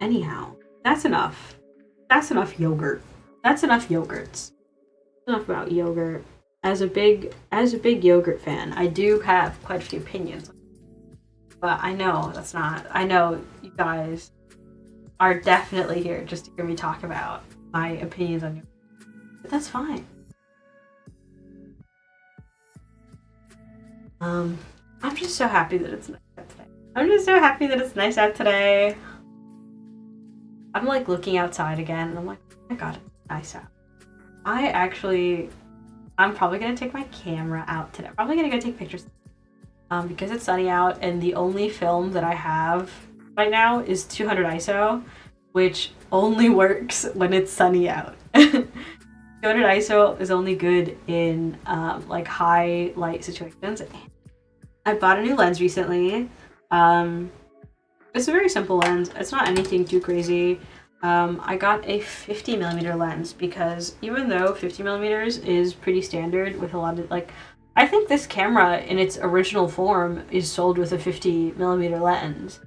Anyhow, that's enough. That's enough yogurt. That's enough yogurts. Enough about yogurt. As a big yogurt fan, I do have quite a few opinions. But I know you guys are definitely here just to hear me talk about my opinions on yogurt. But that's fine. I'm just so happy that it's nice out today. I'm like looking outside again and I'm like, oh my god, it's nice out. I'm probably gonna take my camera out today. I'm probably gonna go take pictures because it's sunny out, and the only film that I have right now is 200 ISO, which only works when it's sunny out. 200 ISO is only good in like high light situations. I bought a new lens recently. It's a very simple lens. It's not anything too crazy. I got a 50mm lens because even though 50mm is pretty standard with a lot of like, I think this camera in its original form is sold with a 50mm lens.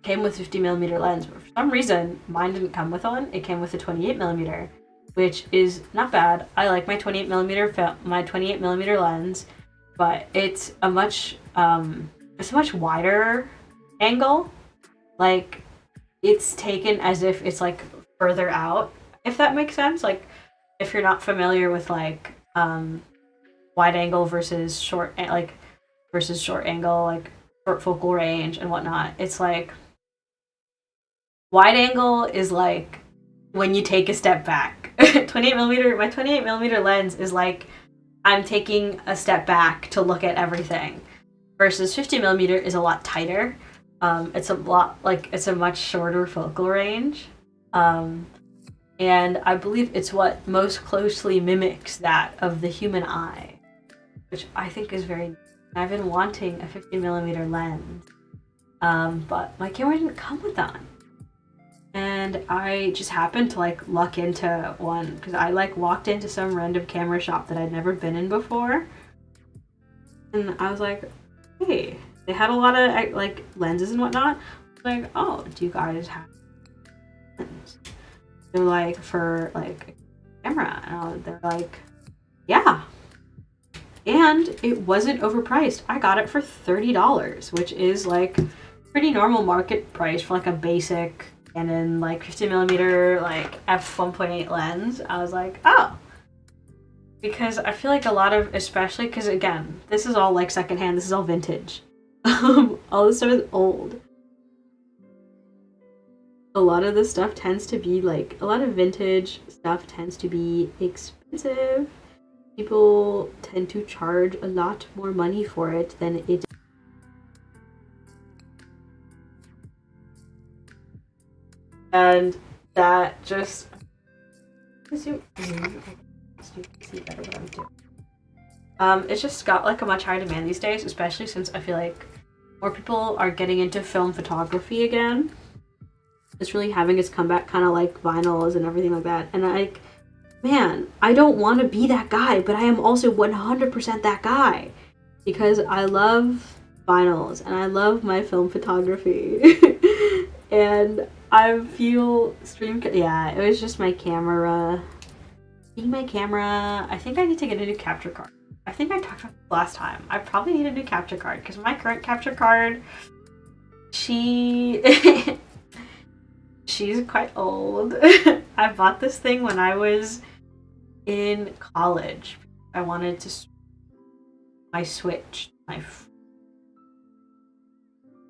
came with 50mm lens, but for some reason mine didn't come with one. It came with a 28mm, which is not bad. I like my 28mm lens, but it's a much wider angle. Like, it's taken as if it's like further out, if that makes sense. Like, if you're not familiar with like wide angle versus short angle, like short focal range and whatnot, it's like wide angle is like when you take a step back. 28mm, my 28mm lens is like I'm taking a step back to look at everything, versus 50mm is a lot tighter. It's a much shorter focal range. And I believe it's what most closely mimics that of the human eye, which I think is very. I've been wanting a 50mm lens, but my camera didn't come with that. And I just happened to like luck into one because I like walked into some random camera shop that I'd never been in before, and I was like, hey, they had a lot of like lenses and whatnot. I was like, oh, do you guys have lenses? They're like, for like a camera, and they're like, yeah. And it wasn't overpriced. I got it for $30, which is like pretty normal market price for like a basic Canon like 50mm like f1.8 lens. I was like, oh, because I feel like a lot of, especially because again, this is all like secondhand. This is all vintage. All this stuff is old. A lot of this stuff tends to be like, a lot of vintage stuff tends to be expensive. People tend to charge a lot more money for it than it. And that just, you can see better what I'm doing. It's just got like a much higher demand these days, especially since I feel like more people are getting into film photography again. It's really having its comeback, kind of like vinyls and everything like that. And like, man, I don't want to be that guy, but I am also 100% that guy, because I love vinyls and I love my film photography. And I feel yeah, it was just my camera. Being my camera, I think I need to get a new capture card. I think I talked about this last time. I probably need a new capture card because my current capture card, she's quite old. I bought this thing when I was in college. I wanted to my Switch,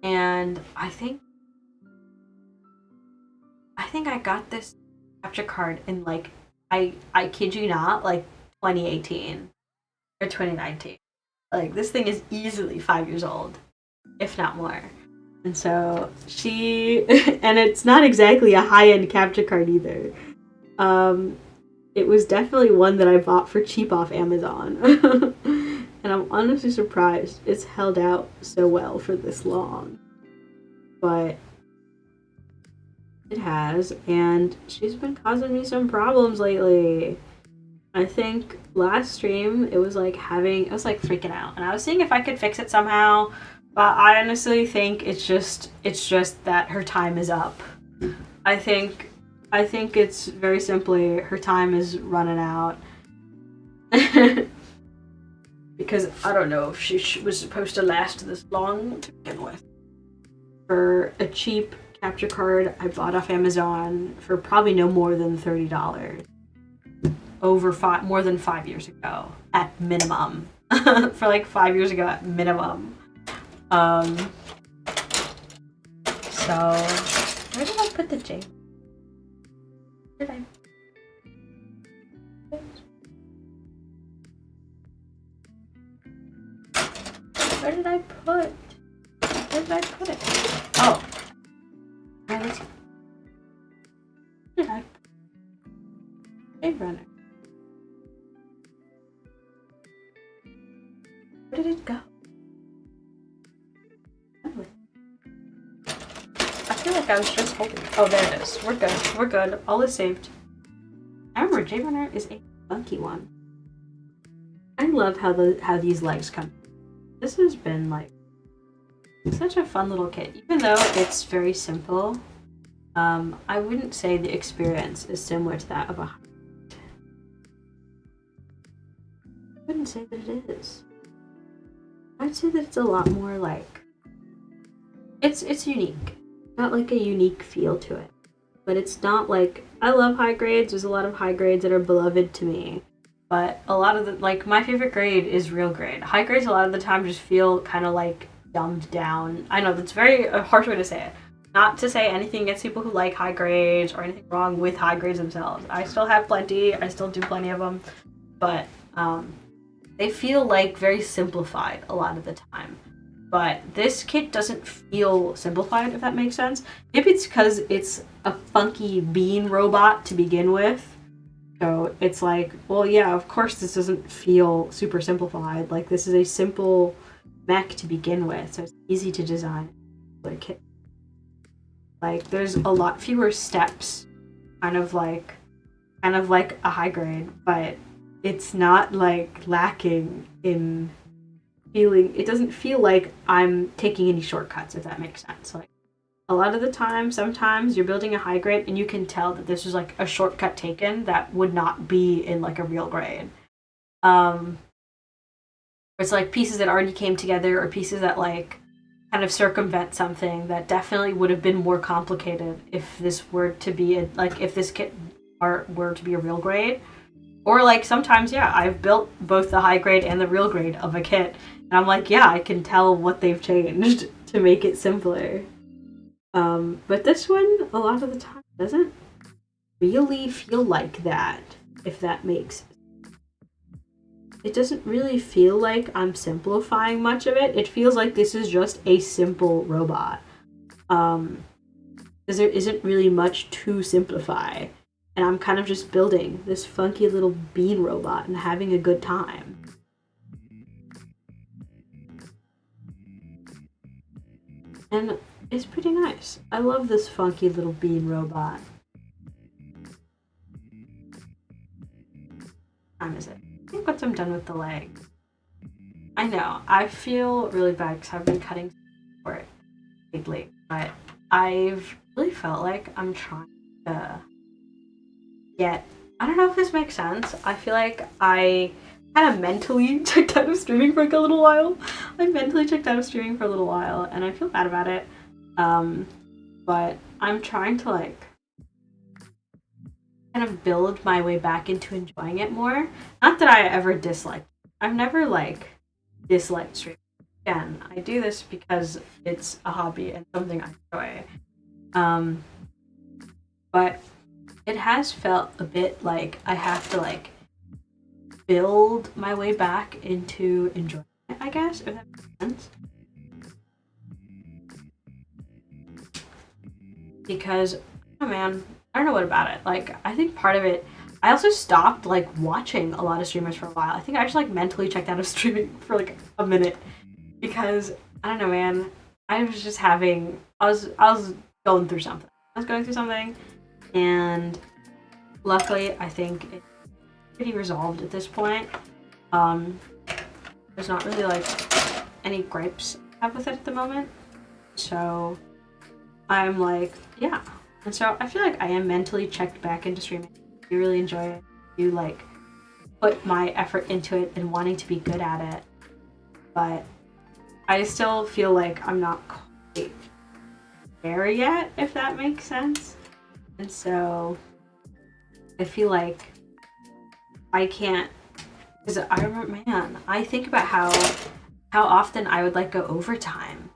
and I think I got this capture card in like, I kid you not, like 2018 or 2019. Like, this thing is easily 5 years old, if not more. And so and it's not exactly a high-end capture card either. It was definitely one that I bought for cheap off Amazon. And I'm honestly surprised it's held out so well for this long. But it has, and she's been causing me some problems lately. I think last stream it was like freaking out, and I was seeing if I could fix it somehow, but I honestly think it's just that her time is up. I think it's very simply her time is running out. Because I don't know if she was supposed to last this long to begin with. For a cheap capture card I bought off Amazon for probably no more than $30 more than 5 years ago at minimum. For like 5 years ago at minimum. So where did I put the J? Where did I? Where did I put? Where did I put it? Oh. Where did I put Blade Runner? Where did it go? I feel like I was just holding it. Oh, there it is. We're good. We're good. All is saved. I remember J Runner is a funky one. I love how these legs come. This has been like Such a fun little kit. Even though it's very simple, I wouldn't say the experience is similar to that of a hydrate. I wouldn't say that it is. I'd say that it's a lot more like... It's unique. Not like a unique feel to it. But it's not like... I love high grades. There's a lot of high grades that are beloved to me. But a lot of the... Like, my favorite grade is real grade. High grades a lot of the time just feel kind of like dumbed down. I know, that's a harsh way to say it. Not to say anything against people who like high grades or anything wrong with high grades themselves. I still have plenty. I still do plenty of them. But they feel like very simplified a lot of the time. But this kit doesn't feel simplified, if that makes sense. Maybe it's because it's a funky bean robot to begin with. So it's like, well, yeah, of course this doesn't feel super simplified. Like, this is a simple mech to begin with, so it's easy to design a kit. Like, there's a lot fewer steps, kind of like a high grade, but it's not like lacking in feeling. It doesn't feel like I'm taking any shortcuts, if that makes sense. Like, a lot of the time, sometimes you're building a high grade and you can tell that this was like a shortcut taken that would not be in like a real grade. It's like pieces that already came together, or pieces that like kind of circumvent something that definitely would have been more complicated if this were to be if this kit were to be a real grade. Or like sometimes, yeah, I've built both the high grade and the real grade of a kit, and I'm like, yeah, I can tell what they've changed to make it simpler. But this one, a lot of the time, doesn't really feel like that, if that makes sense. It doesn't really feel like I'm simplifying much of it. It feels like this is just a simple robot. Because there isn't really much to simplify. And I'm kind of just building this funky little bean robot and having a good time. And it's pretty nice. I love this funky little bean robot. What time is it? I think once I'm done with the leg. I know, I feel really bad because I've been cutting for it lately, but I've really felt like I'm trying to get... I don't know if this makes sense. I feel like I kind of mentally checked out of streaming for like a little while. I mentally checked out of streaming for a little while, and I feel bad about it. But I'm trying to like kind of build my way back into enjoying it more. Not that I ever disliked. I've never like disliked streaming. Again, I do this because it's a hobby and something I enjoy. But it has felt a bit like I have to like build my way back into enjoying it, I guess, if that makes sense. Because, oh man, I don't know what about it. Like, I think part of it, I also stopped like watching a lot of streamers for a while. I think I actually like mentally checked out of streaming for like a minute because I don't know, man. I was just having, I was going through something. I was going through something, and luckily I think it's pretty resolved at this point. There's not really like any gripes I have with it at the moment. So I'm like, yeah. And so I feel like I am mentally checked back into streaming. I do really enjoy it. I do like put my effort into it and wanting to be good at it. But I still feel like I'm not quite there yet, if that makes sense. And so I feel like I can't, because I remember, man, I think about how often I would like go overtime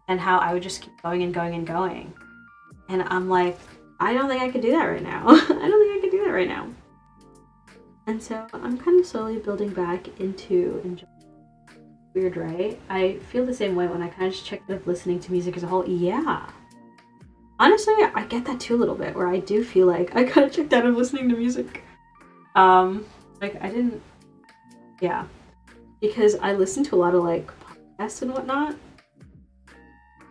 and how I would just keep going and going and going. And I'm like, I don't think I could do that right now. I don't think I could do that right now. And so I'm kind of slowly building back into enjoying. Weird, right? I feel the same way when I kind of just checked out of listening to music as a whole. Yeah. Honestly, I get that too a little bit, where I do feel like I kind of checked out of listening to music. Like I didn't, yeah. Because I listen to a lot of like podcasts and whatnot.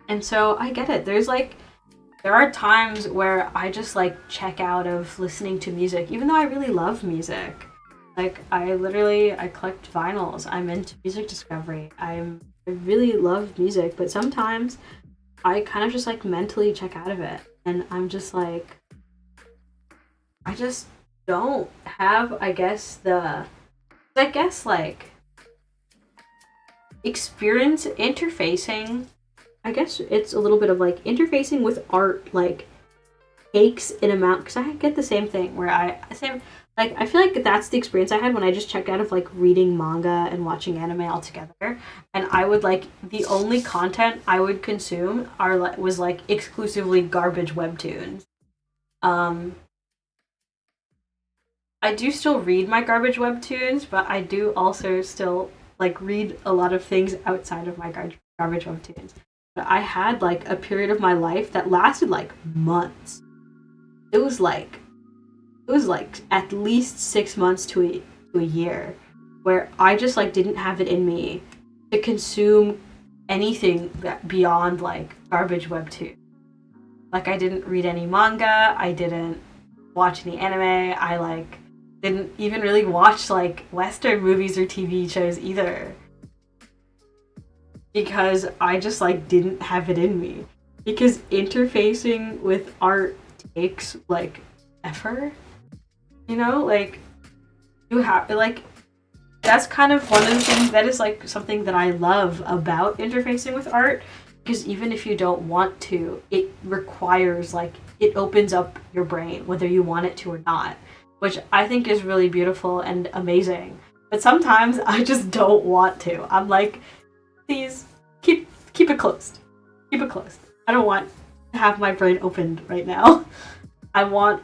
And so I get it. There are times where I just like check out of listening to music, even though I really love music. Like I collect vinyls. I'm into music discovery. I'm I really love music, but sometimes I kind of just like mentally check out of it. And I'm just like, I just don't have, I guess like experience interfacing. I guess it's a little bit of like interfacing with art, like takes an amount, because I get the same thing where I feel like that's the experience I had when I just checked out of like reading manga and watching anime all together, and I would like the only content I would consume was like exclusively garbage webtoons. I do still read my garbage webtoons, but I do also still like read a lot of things outside of my garbage webtoons. But I had like a period of my life that lasted like months. It was like at least 6 months to a year where I just like didn't have it in me to consume anything that beyond like garbage webtoon. Like I didn't read any manga, I didn't watch any anime, I like didn't even really watch like Western movies or TV shows either. Because I just like didn't have it in me. Because interfacing with art takes like effort. You know, like you have like that's kind of one of the things that is like something that I love about interfacing with art, because even if you don't want to, it requires like it opens up your brain whether you want it to or not, which I think is really beautiful and amazing. But sometimes I just don't want to. I'm like, please keep it closed. Keep it closed. I don't want to have my brain opened right now. I want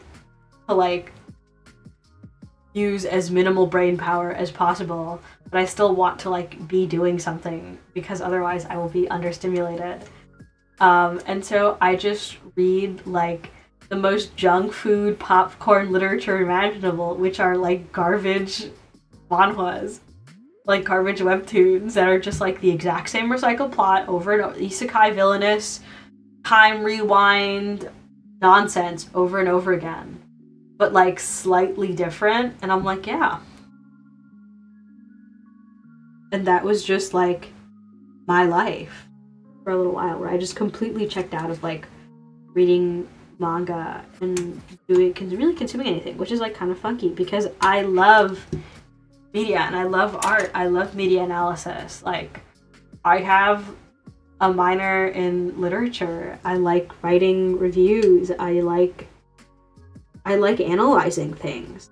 to like use as minimal brain power as possible, but I still want to like be doing something, because otherwise I will be understimulated. And so I just read like the most junk food popcorn literature imaginable, which are like garbage manhwas, like garbage webtoons that are just like the exact same recycled plot over and over, isekai villainous time rewind nonsense over and over again, but like slightly different. And I'm like, yeah. And that was just like my life for a little while, where I just completely checked out of like reading manga and really consuming anything, which is like kind of funky because I love media and I love art. I love media analysis. Like I have a minor in literature. I like writing reviews. I like analyzing things.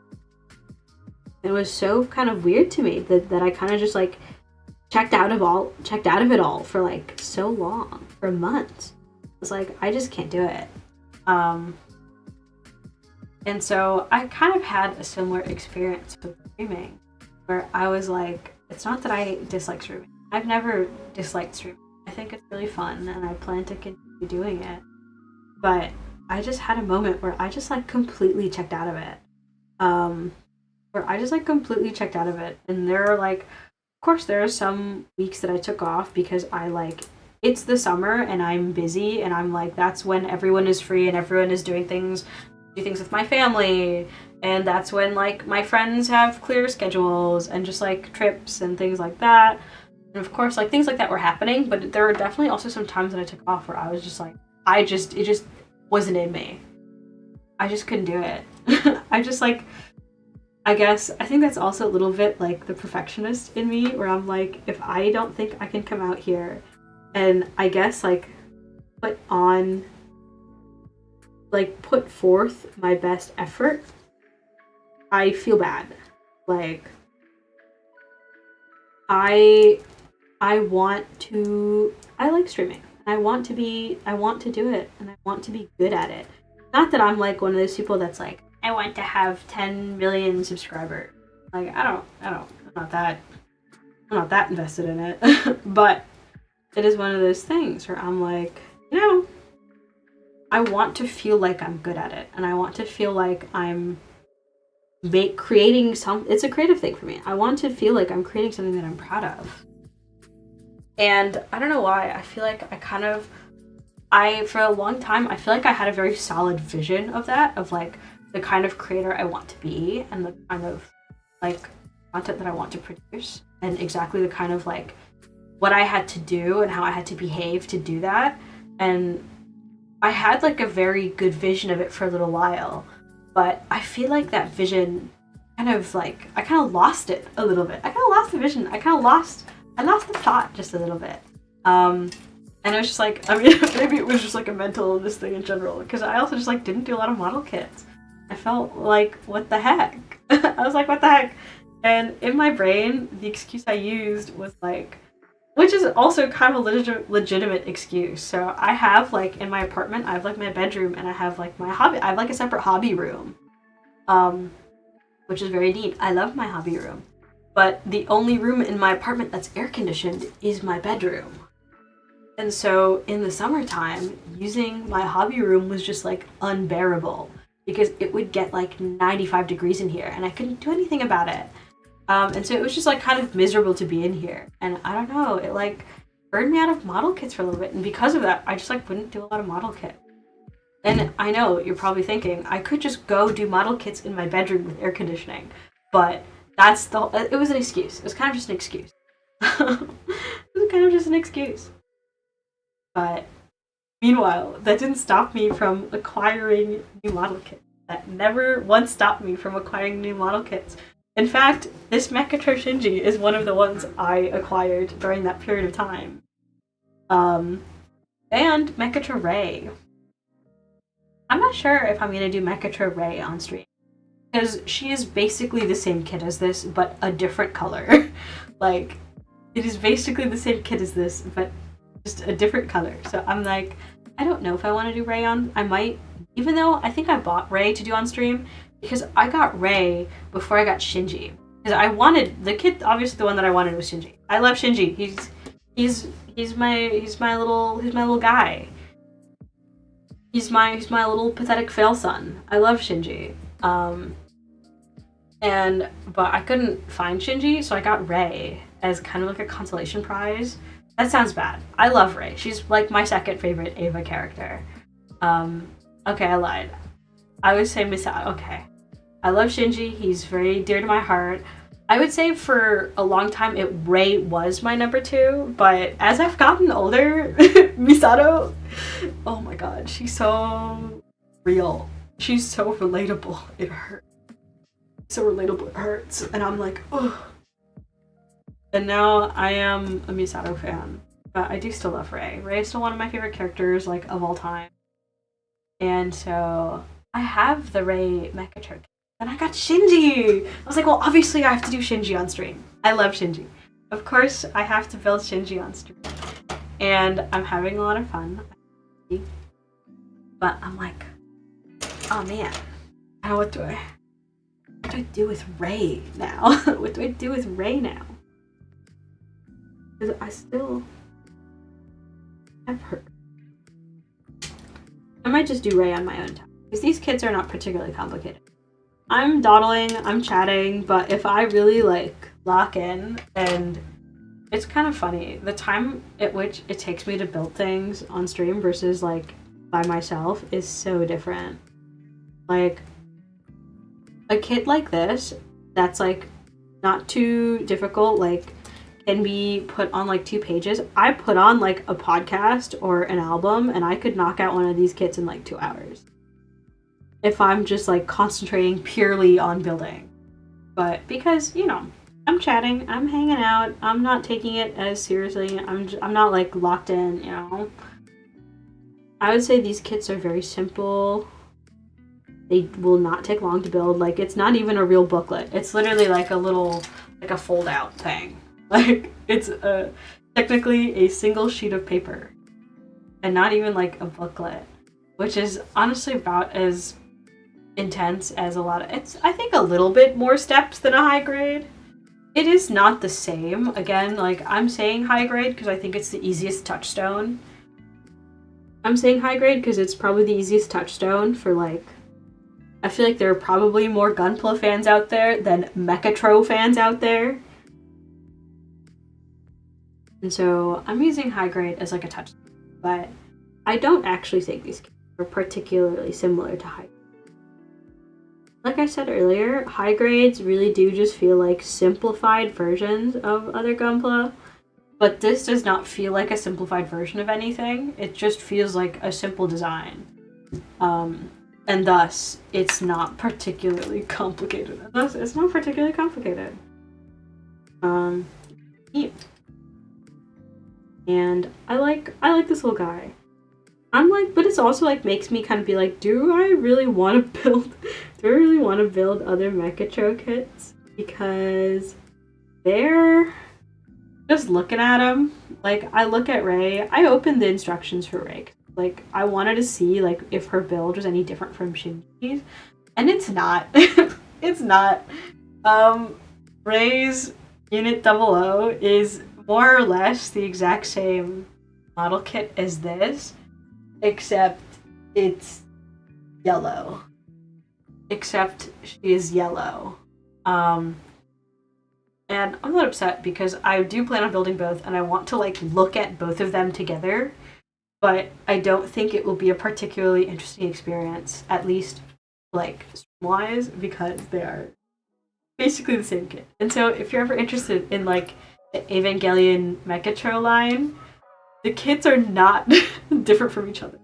It was so kind of weird to me that I kind of just like checked out of it all for like so long, for months. I was like, I just can't do it. And so I kind of had a similar experience with streaming, where I was like, it's not that I dislike streaming. I've never disliked streaming. I think it's really fun and I plan to continue doing it. But I just had a moment where I just like completely checked out of it. And there are like, of course there are some weeks that I took off because I like, it's the summer and I'm busy and I'm like, that's when everyone is free and everyone is doing things with my family, and that's when like my friends have clear schedules and just like trips and things like that. And of course like things like that were happening, but there were definitely also some times that I took off where I was just like, it just wasn't in me. I just couldn't do it. I think that's also a little bit like the perfectionist in me, where I'm like, if I don't think I can come out here and I guess like put forth my best effort, I feel bad. Like I like streaming. I want to do it and I want to be good at it. Not that I'm like one of those people that's like, I want to have 10 million subscribers. Like I'm not that invested in it. But it is one of those things where I'm like, I want to feel like I'm good at it, and I want to feel like I'm creating it's a creative thing for me. I want to feel like I'm creating something that I'm proud of. And I don't know why, I feel like for a long time, I feel like I had a very solid vision of that, of like the kind of creator I want to be and the kind of like content that I want to produce, and exactly the kind of like what I had to do and how I had to behave to do that. And I had like a very good vision of it for a little while, but I feel like that vision kind of like, I kind of lost it a little bit. I kind of lost the vision. I lost the plot just a little bit. And I was just like, I mean, maybe it was just like a mental illness thing in general, because I also just like didn't do a lot of model kits. I felt like, what the heck? I was like, what the heck? And in my brain, the excuse I used was like, which is also kind of a legitimate excuse. So I have like in my apartment, I have like my bedroom, and I have like my hobby. I have like a separate hobby room, which is very neat. I love my hobby room, but the only room in my apartment that's air conditioned is my bedroom. And so in the summertime, using my hobby room was just like unbearable, because it would get like 95 degrees in here and I couldn't do anything about it. And so it was just like kind of miserable to be in here. And I don't know, it like burned me out of model kits for a little bit. And because of that, I just like wouldn't do a lot of model kits. And I know you're probably thinking, I could just go do model kits in my bedroom with air conditioning. But it was an excuse. It was kind of just an excuse. It was kind of just an excuse. But meanwhile, that didn't stop me from acquiring new model kits. That never once stopped me from acquiring new model kits. In fact, this Mechatro Shinji is one of the ones I acquired during that period of time. And Mechatro Ray. I'm not sure if I'm going to do Mechatro Ray on stream, because she is basically the same kit as this, but a different color. Like, it is basically the same kit as this, but just a different color. So I'm like, I don't know if I want to do Ray on. I might, even though I think I bought Ray to do on stream, because I got Ray before I got Shinji. Because I wanted the kit, obviously the one that I wanted was Shinji. I love Shinji. He's my little guy. He's my little pathetic fail son. I love Shinji. But I couldn't find Shinji, so I got Ray as kind of like a consolation prize. That sounds bad. I love Ray. She's like my second favorite Eva character. Okay, I lied. I would say Misato. Okay. I love Shinji. He's very dear to my heart. I would say for a long time, Ray was my number 2, but as I've gotten older, Misato, oh my god, she's so real. She's so relatable. It hurts. So relatable, it hurts. And I'm like, oh. And now I am a Misato fan, but I do still love Ray. Ray is still one of my favorite characters, like, of all time. And so I have the Ray Mechatro. And I got Shinji! I was like, well, obviously I have to do Shinji on stream. I love Shinji. Of course, I have to build Shinji on stream. And I'm having a lot of fun. But I'm like, oh man, now what do I do with Ray now? What do I do with Ray now? Because I still have her. I might just do Ray on my own time, because these kits are not particularly complicated. I'm dawdling, I'm chatting, but if I really like lock in, and it's kind of funny, the time at which it takes me to build things on stream versus like by myself is so different. Like a kit like this that's like not too difficult, like can be put on like 2 pages. I put on like a podcast or an album and I could knock out one of these kits in like 2 hours. If I'm just like concentrating purely on building. But because, you know, I'm chatting, I'm hanging out, I'm not taking it as seriously, I'm not like locked in, you know. I would say these kits are very simple. They will not take long to build. Like, it's not even a real booklet. It's literally like a little, like a fold out thing. Like, it's technically a single sheet of paper. And not even like a booklet. Which is honestly about as intense as a lot of, it's I think a little bit more steps than a high grade. It is not the same. Again, like I'm saying high grade because I think it's the easiest touchstone. I'm saying high grade because it's probably the easiest touchstone for like, I feel like there are probably more Gunpla fans out there than Mechatro fans out there. And so I'm using high grade as like a touchstone, but I don't actually think these are particularly similar to high grade. Like I said earlier, high grades really do just feel like simplified versions of other Gunpla. But this does not feel like a simplified version of anything. It just feels like a simple design. And thus, it's not particularly complicated. Yeah. And I like this little guy. I'm like, but it's also like makes me kind of be like, do I really want to build other Mechatro kits? Because they're just looking at them. Like, I look at Ray. I opened the instructions for Ray. Like, I wanted to see like if her build was any different from Shinji's, and it's not. It's not. Ray's Unit 00 is more or less the exact same model kit as this, except it's yellow. Except she is yellow. And I'm not upset because I do plan on building both and I want to like look at both of them together, but I don't think it will be a particularly interesting experience, at least like wise, because they are basically the same kit. And so if you're ever interested in like the Evangelion Mechatro line, the kits are not different from each other.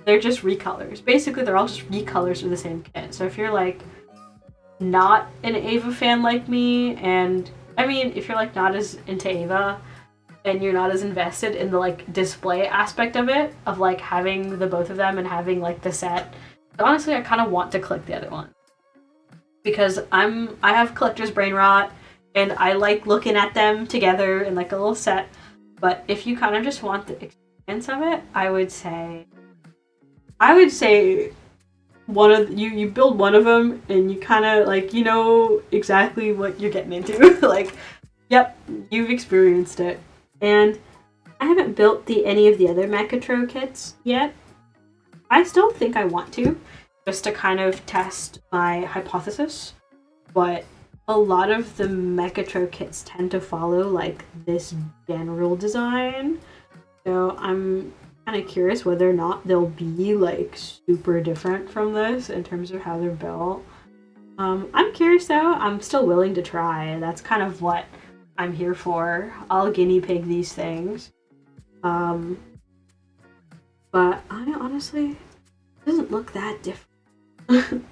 They're just recolors. Basically, they're all just recolors of the same kit. So if you're like not an Ava fan like me, and I mean, if you're like not as into Ava and you're not as invested in the like display aspect of it, of like having the both of them and having like the set, honestly, I kind of want to collect the other one because I have collector's brain rot and I like looking at them together in like a little set. But if you kind of just want the experience of it, I would say one of you build one of them and you kind of like, you know exactly what you're getting into. Like, yep, you've experienced it. And I haven't built any of the other Mechatro kits yet. I still think I want to, just to kind of test my hypothesis. But a lot of the Mechatro kits tend to follow like this general design. So I'm kind of curious whether or not they'll be like super different from this in terms of how they're built. I'm curious though. I'm still willing to try. That's kind of what I'm here for. I'll guinea pig these things. But I honestly, it doesn't look that different.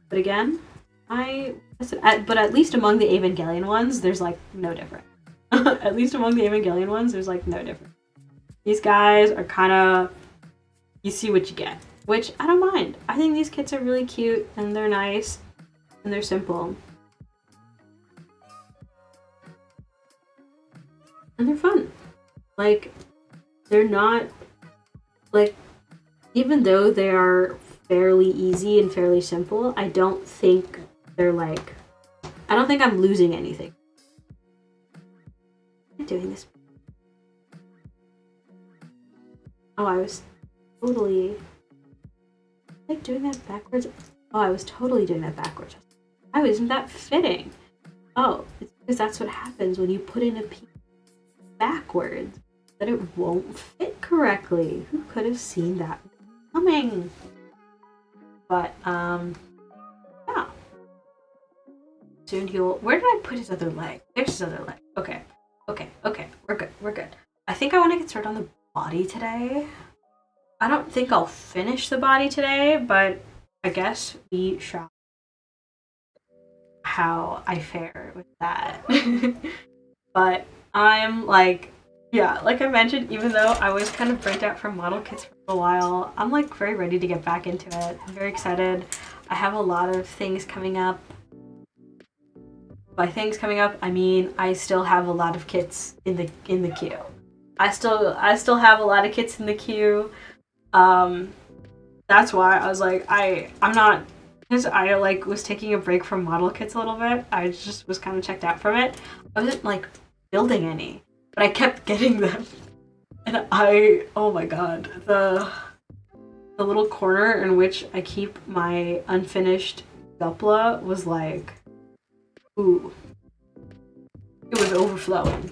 But again, but at least among the Evangelion ones, there's like no different. At least among the Evangelion ones, there's like no different. These guys are kind of, you see what you get, which I don't mind. I think these kits are really cute and they're nice and they're simple. And they're fun. Like, they're not, like, even though they are fairly easy and fairly simple, I don't think they're like, I don't think I'm losing anything. I'm doing this. Oh, I was totally like doing that backwards. Oh, I was totally doing that backwards. Why isn't that fitting? Oh, it's because that's what happens when you put in a piece backwards, that it won't fit correctly. Who could have seen that coming? But yeah. Soon he'll. Where did I put his other leg? There's his other leg. Okay. We're good. I think I want to get started on the body today. I don't think I'll finish the body today, but I guess we shall. How I fare with that. But I'm like, yeah, like I mentioned, even though I was kind of burnt out from model kits for a while, I'm like very ready to get back into it. I'm very excited. I have a lot of things coming up. By things coming up, I mean I still have a lot of kits in the queue. I still have a lot of kits in the queue. That's why I was like, I'm not, because I like was taking a break from model kits a little bit. I just was kind of checked out from it. I wasn't like building any, but I kept getting them. And oh my god, the little corner in which I keep my unfinished Gunpla was like, ooh, it was overflowing.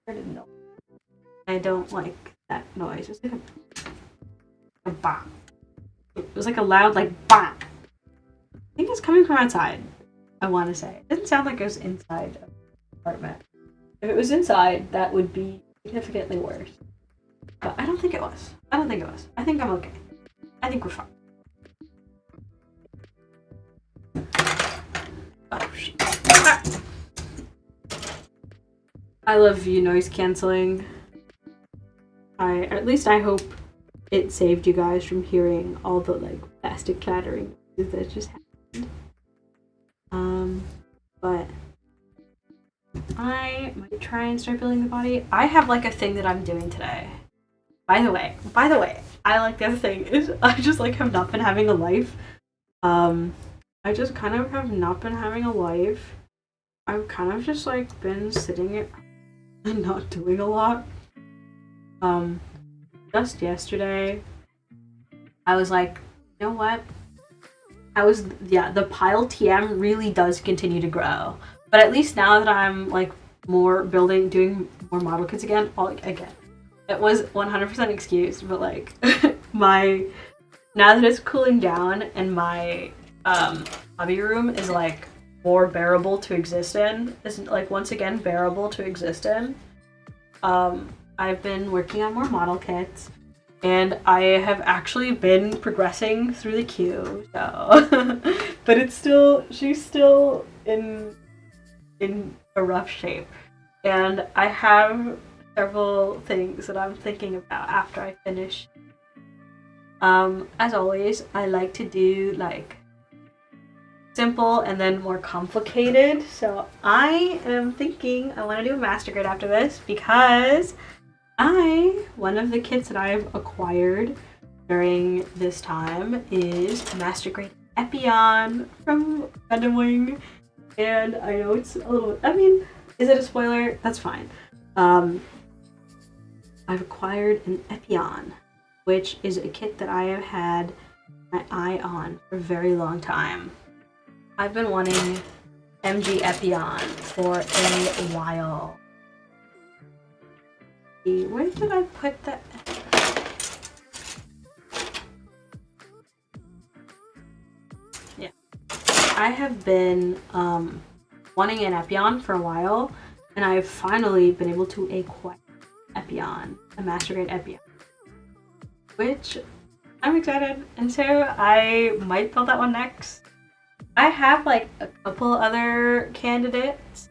I didn't know. I don't like that noise. It's like a bang. It was like a loud like bang. I think it's coming from outside. I want to say it didn't sound like it was inside of the apartment. If it was inside, that would be significantly worse. But I don't think it was. I don't think it was. I think I'm okay. I think we're fine. Oh, shit. Ah. I love you noise canceling. At least I hope it saved you guys from hearing all the like plastic clattering that just happened. But I might try and start building the body. I have like a thing that I'm doing today. By the way, I like the other thing is I just like have not been having a life. I just kind of have not been having a life. I've kind of just like been sitting and not doing a lot. Just yesterday, I was like, you know what? The pile TM really does continue to grow. But at least now that I'm like doing more model kits again, it was 100% excused, but like now that it's cooling down and my hobby room is like more bearable to exist in, is like once again bearable to exist in. I've been working on more model kits, and I have actually been progressing through the queue. So, but she's still in a rough shape, and I have several things that I'm thinking about after I finish. As always, I like to do like simple and then more complicated. So I am thinking I want to do a master grade after this because one of the kits that I've acquired during this time is master grade Epyon from Gundam Wing. And I know it's a little, is it a spoiler? That's fine. I've acquired an Epyon, which is a kit that I have had my eye on for a very long time. I've been wanting MG Epyon for a while. Where did I put that? Yeah. I have been wanting an Epyon for a while, and I've finally been able to acquire Epyon, a master grade Epyon, which I'm excited, and so I might build that one next. I have like a couple other candidates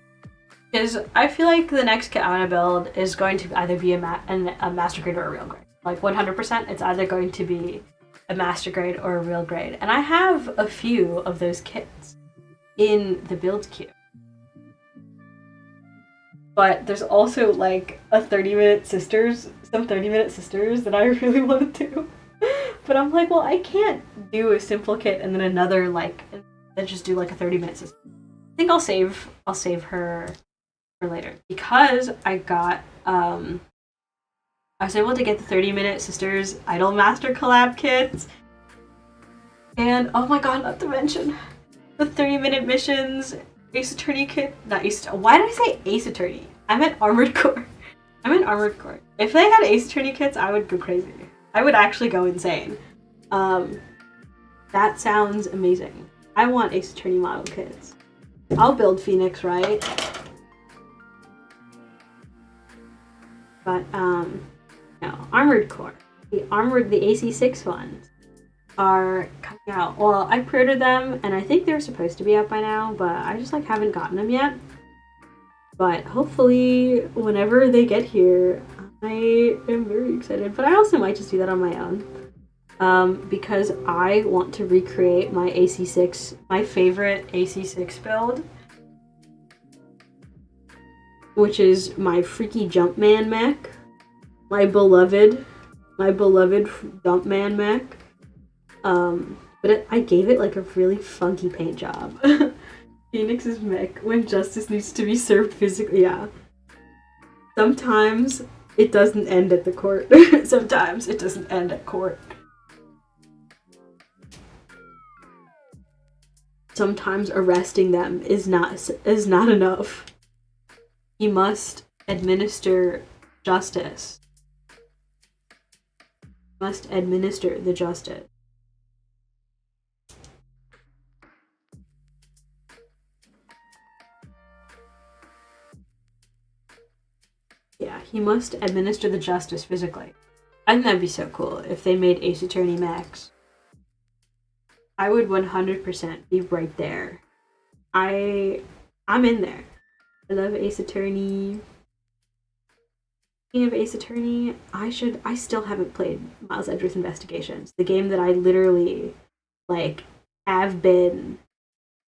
because I feel like the next kit I want to build is going to either be a master grade or a real grade. Like 100%, it's either going to be a master grade or a real grade, and I have a few of those kits in the build queue. But there's also like a 30-minute sisters that I really want to do. But I'm like, well, I can't do a simple kit and then another like, then just do like a 30-minute sister. I think I'll save her for later because I got I was able to get the 30-minute sisters Idol Master collab kits. And oh my god, not to mention the 30-minute missions Ace Attorney kit. Not Ace. Why did I say Ace Attorney? I meant Armored Core. If they had Ace Attorney kits, I would go crazy. I would actually go insane. That sounds amazing. I want Ace Attorney model kits. I'll build Phoenix, right? But no, Armored Core. The AC6 ones are coming out. Well, I pre-ordered them, and I think they're supposed to be out by now, but I just like haven't gotten them yet. But hopefully, whenever they get here, I am very excited. But I also might just do that on my own, because I want to recreate my AC6, my favorite AC6 build, which is my freaky Jumpman mech, my beloved Jumpman mech. But I gave it like a really funky paint job. Phoenix's mech when justice needs to be served physically. Yeah. Sometimes it doesn't end at the court. Sometimes it doesn't end at court. Sometimes arresting them is not enough. He must administer justice. Must administer the justice. he must administer the justice physically. I think that'd be so cool if they made Ace Attorney mechs. I would 100% be right there. I'm in there. I love Ace Attorney. Speaking of Ace Attorney, I still haven't played Miles Edgeworth Investigations, the game that I literally, like, have been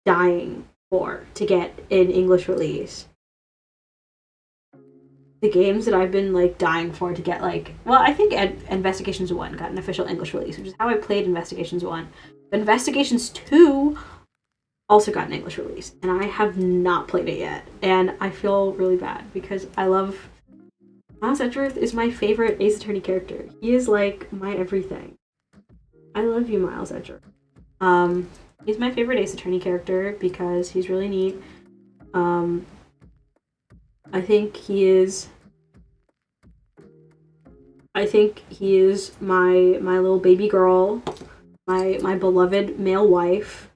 dying for to get an English release. The games that I've been, like, dying for to get, like, well, I think Investigations 1 got an official English release, which is how I played Investigations 1. But Investigations 2 also got an English release, and I have not played it yet. And I feel really bad because I love... Miles Edgeworth is my favorite Ace Attorney character. He is, like, my everything. I love you, Miles Edgeworth. He's my favorite Ace Attorney character because he's really neat. I think he is my little baby girl, my beloved male wife.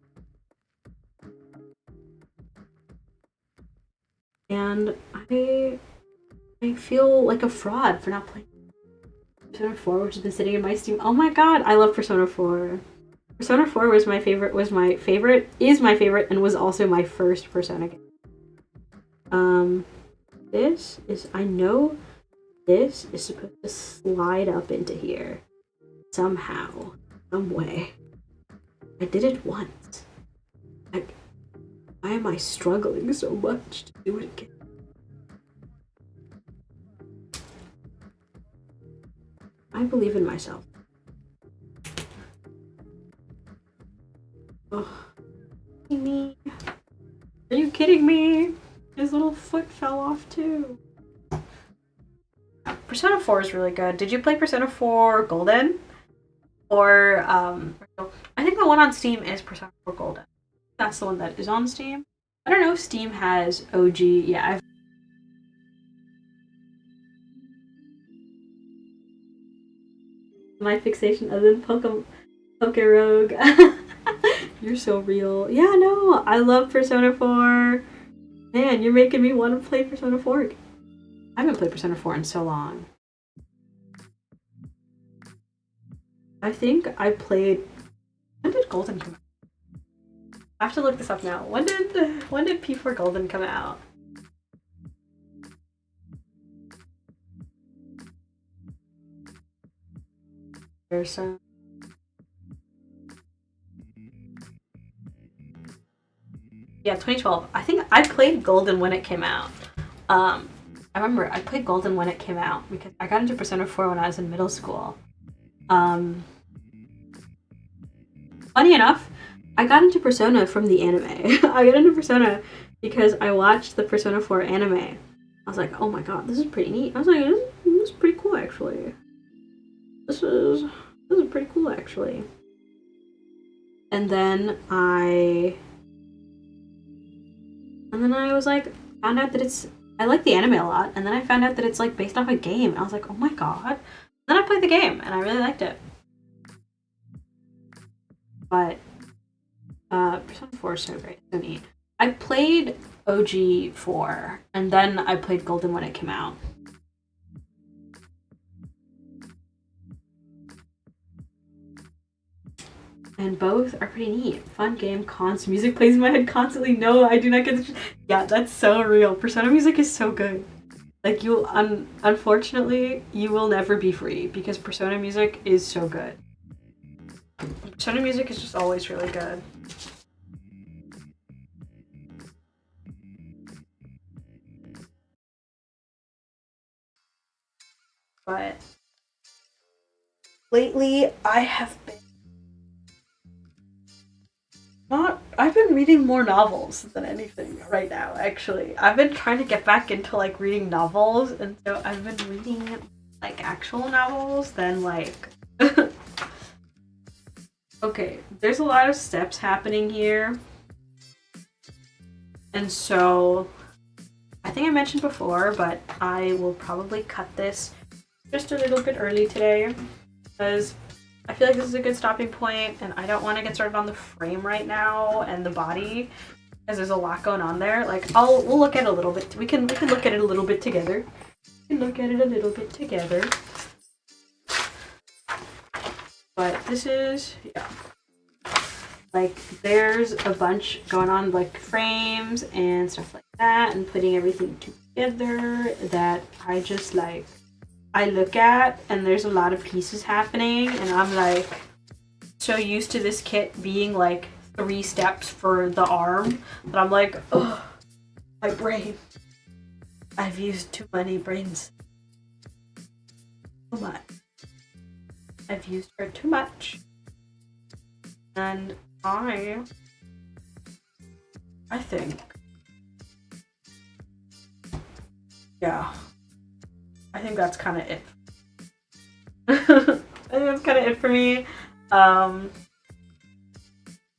And I feel like a fraud for not playing Persona 4, which has been sitting in my Steam. Oh my god, I love Persona 4. Persona 4 is my favorite, and was also my first Persona game. I know this is supposed to slide up into here. Somehow. Some way. I did it once. Like, why am I struggling so much to do it again? I believe in myself. Oh, me. Are you kidding me? His little foot fell off too. Persona 4 is really good. Did you play Persona 4 Golden? Or, I think the one on Steam is Persona 4 Golden. That's the one that is on Steam. I don't know if Steam has OG. Yeah, my fixation other than Poke Rogue. You're so real. Yeah, no, I love Persona 4. Man, you're making me want to play Persona 4. I haven't played Persona 4 in so long. I think I played... When did Golden come out? I have to look this up now. When did P4 Golden come out? There's some... Yeah, 2012. I think I played Golden when it came out. I remember I played Golden when it came out because I got into Persona 4 when I was in middle school. Funny enough, I got into Persona from the anime. I got into Persona because I watched the Persona 4 anime. I was like, oh my god, this is pretty neat. I was like, this is pretty cool actually. This is pretty cool actually. And then I was like, found out that I like the anime a lot, and then I found out that it's like based off a game, and I was like, oh my god. Then I played the game, and I really liked it. But Persona 4 is so great, so neat. I played OG 4, and then I played Golden when it came out. And both are pretty neat. Fun game, cons, music plays in my head constantly. No, I do not get the... Yeah, that's so real. Persona music is so good. Like, unfortunately, you will never be free because Persona music is so good. Persona music is just always really good. But lately, I have been I've been reading more novels than anything right now, actually. I've been trying to get back into, like, reading novels, and so I've been reading, like, actual novels than, like... Okay, there's a lot of steps happening here. And so, I think I mentioned before, but I will probably cut this just a little bit early today, because I feel like this is a good stopping point, and I don't want to get started on the frame right now and the body, because there's a lot going on there. Like, we'll look at it a little bit. We can look at it a little bit together. can look at it a little bit together. But this is, yeah. Like, there's a bunch going on, like frames and stuff like that, and putting everything together that I just like, I look at, and there's a lot of pieces happening, and I'm like so used to this kit being like 3 steps for the arm that I'm like, ugh, my brain. I've used too many brains. Too much. I've used her too much. And I think, yeah, I think that's kind of it. I think that's kind of it for me.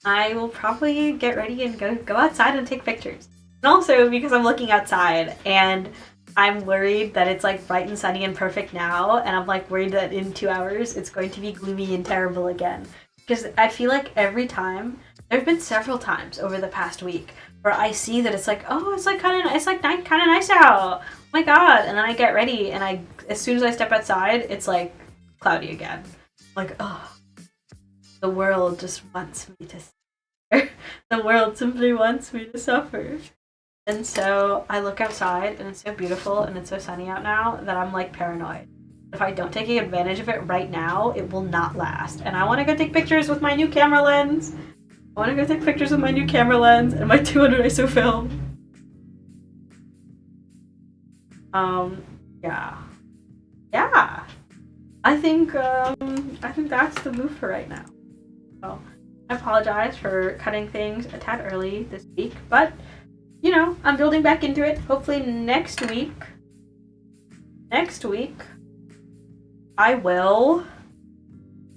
I will probably get ready and go outside and take pictures. And also because I'm looking outside and I'm worried that it's like bright and sunny and perfect now, and I'm like worried that in 2 hours it's going to be gloomy and terrible again. Because I feel like every time, there have been several times over the past week where I see that it's like, oh, it's like kind of nice out. Oh my god! And then I get ready, and as soon as I step outside, it's like cloudy again. Like, oh, the world just wants me to suffer. The world simply wants me to suffer. And so I look outside, and it's so beautiful, and it's so sunny out now that I'm like paranoid. If I don't take advantage of it right now, it will not last. And I want to go take pictures with my new camera lens. I want to go take pictures with my new camera lens and my 200 ISO film. Yeah. I think that's the move for right now. So I apologize for cutting things a tad early this week, but you know, I'm building back into it. Hopefully next week, I will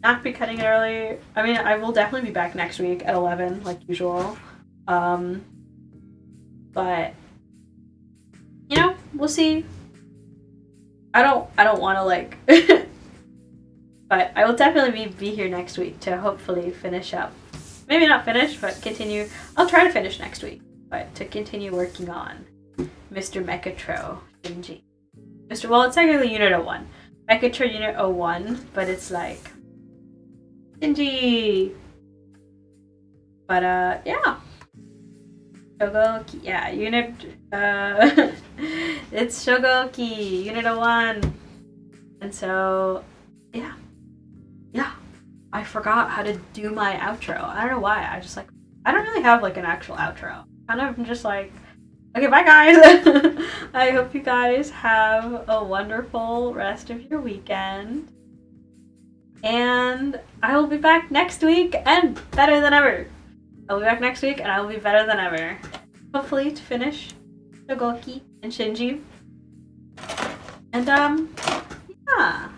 not be cutting it early. I mean, I will definitely be back next week at 11, like usual. But you know, we'll see. I don't want to like, but I will definitely be here next week to hopefully finish up. Maybe not finish, but continue. I'll try to finish next week, but to continue working on Mr. Mechatro Shinji. Well, it's technically Unit 01. Mechatro Unit 01, but it's like Shinji. But yeah. Shogoki, yeah, it's Shogoki, Unit 01. And so, yeah. I forgot how to do my outro. I don't know why. I don't really have like an actual outro. Kind of just like, okay, bye guys. I hope you guys have a wonderful rest of your weekend. And I will be back next week and better than ever. I'll be back next week and I will be better than ever. Hopefully to finish Shogoki and Shinji. And yeah.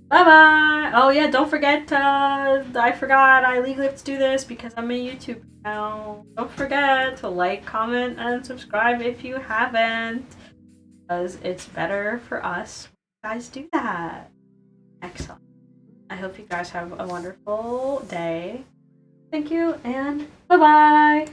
Bye-bye! Oh yeah, don't forget, I forgot I legally have to do this because I'm a YouTuber now. Don't forget to like, comment, and subscribe if you haven't. Because it's better for us when you guys do that. Excellent. I hope you guys have a wonderful day. Thank you, and bye-bye!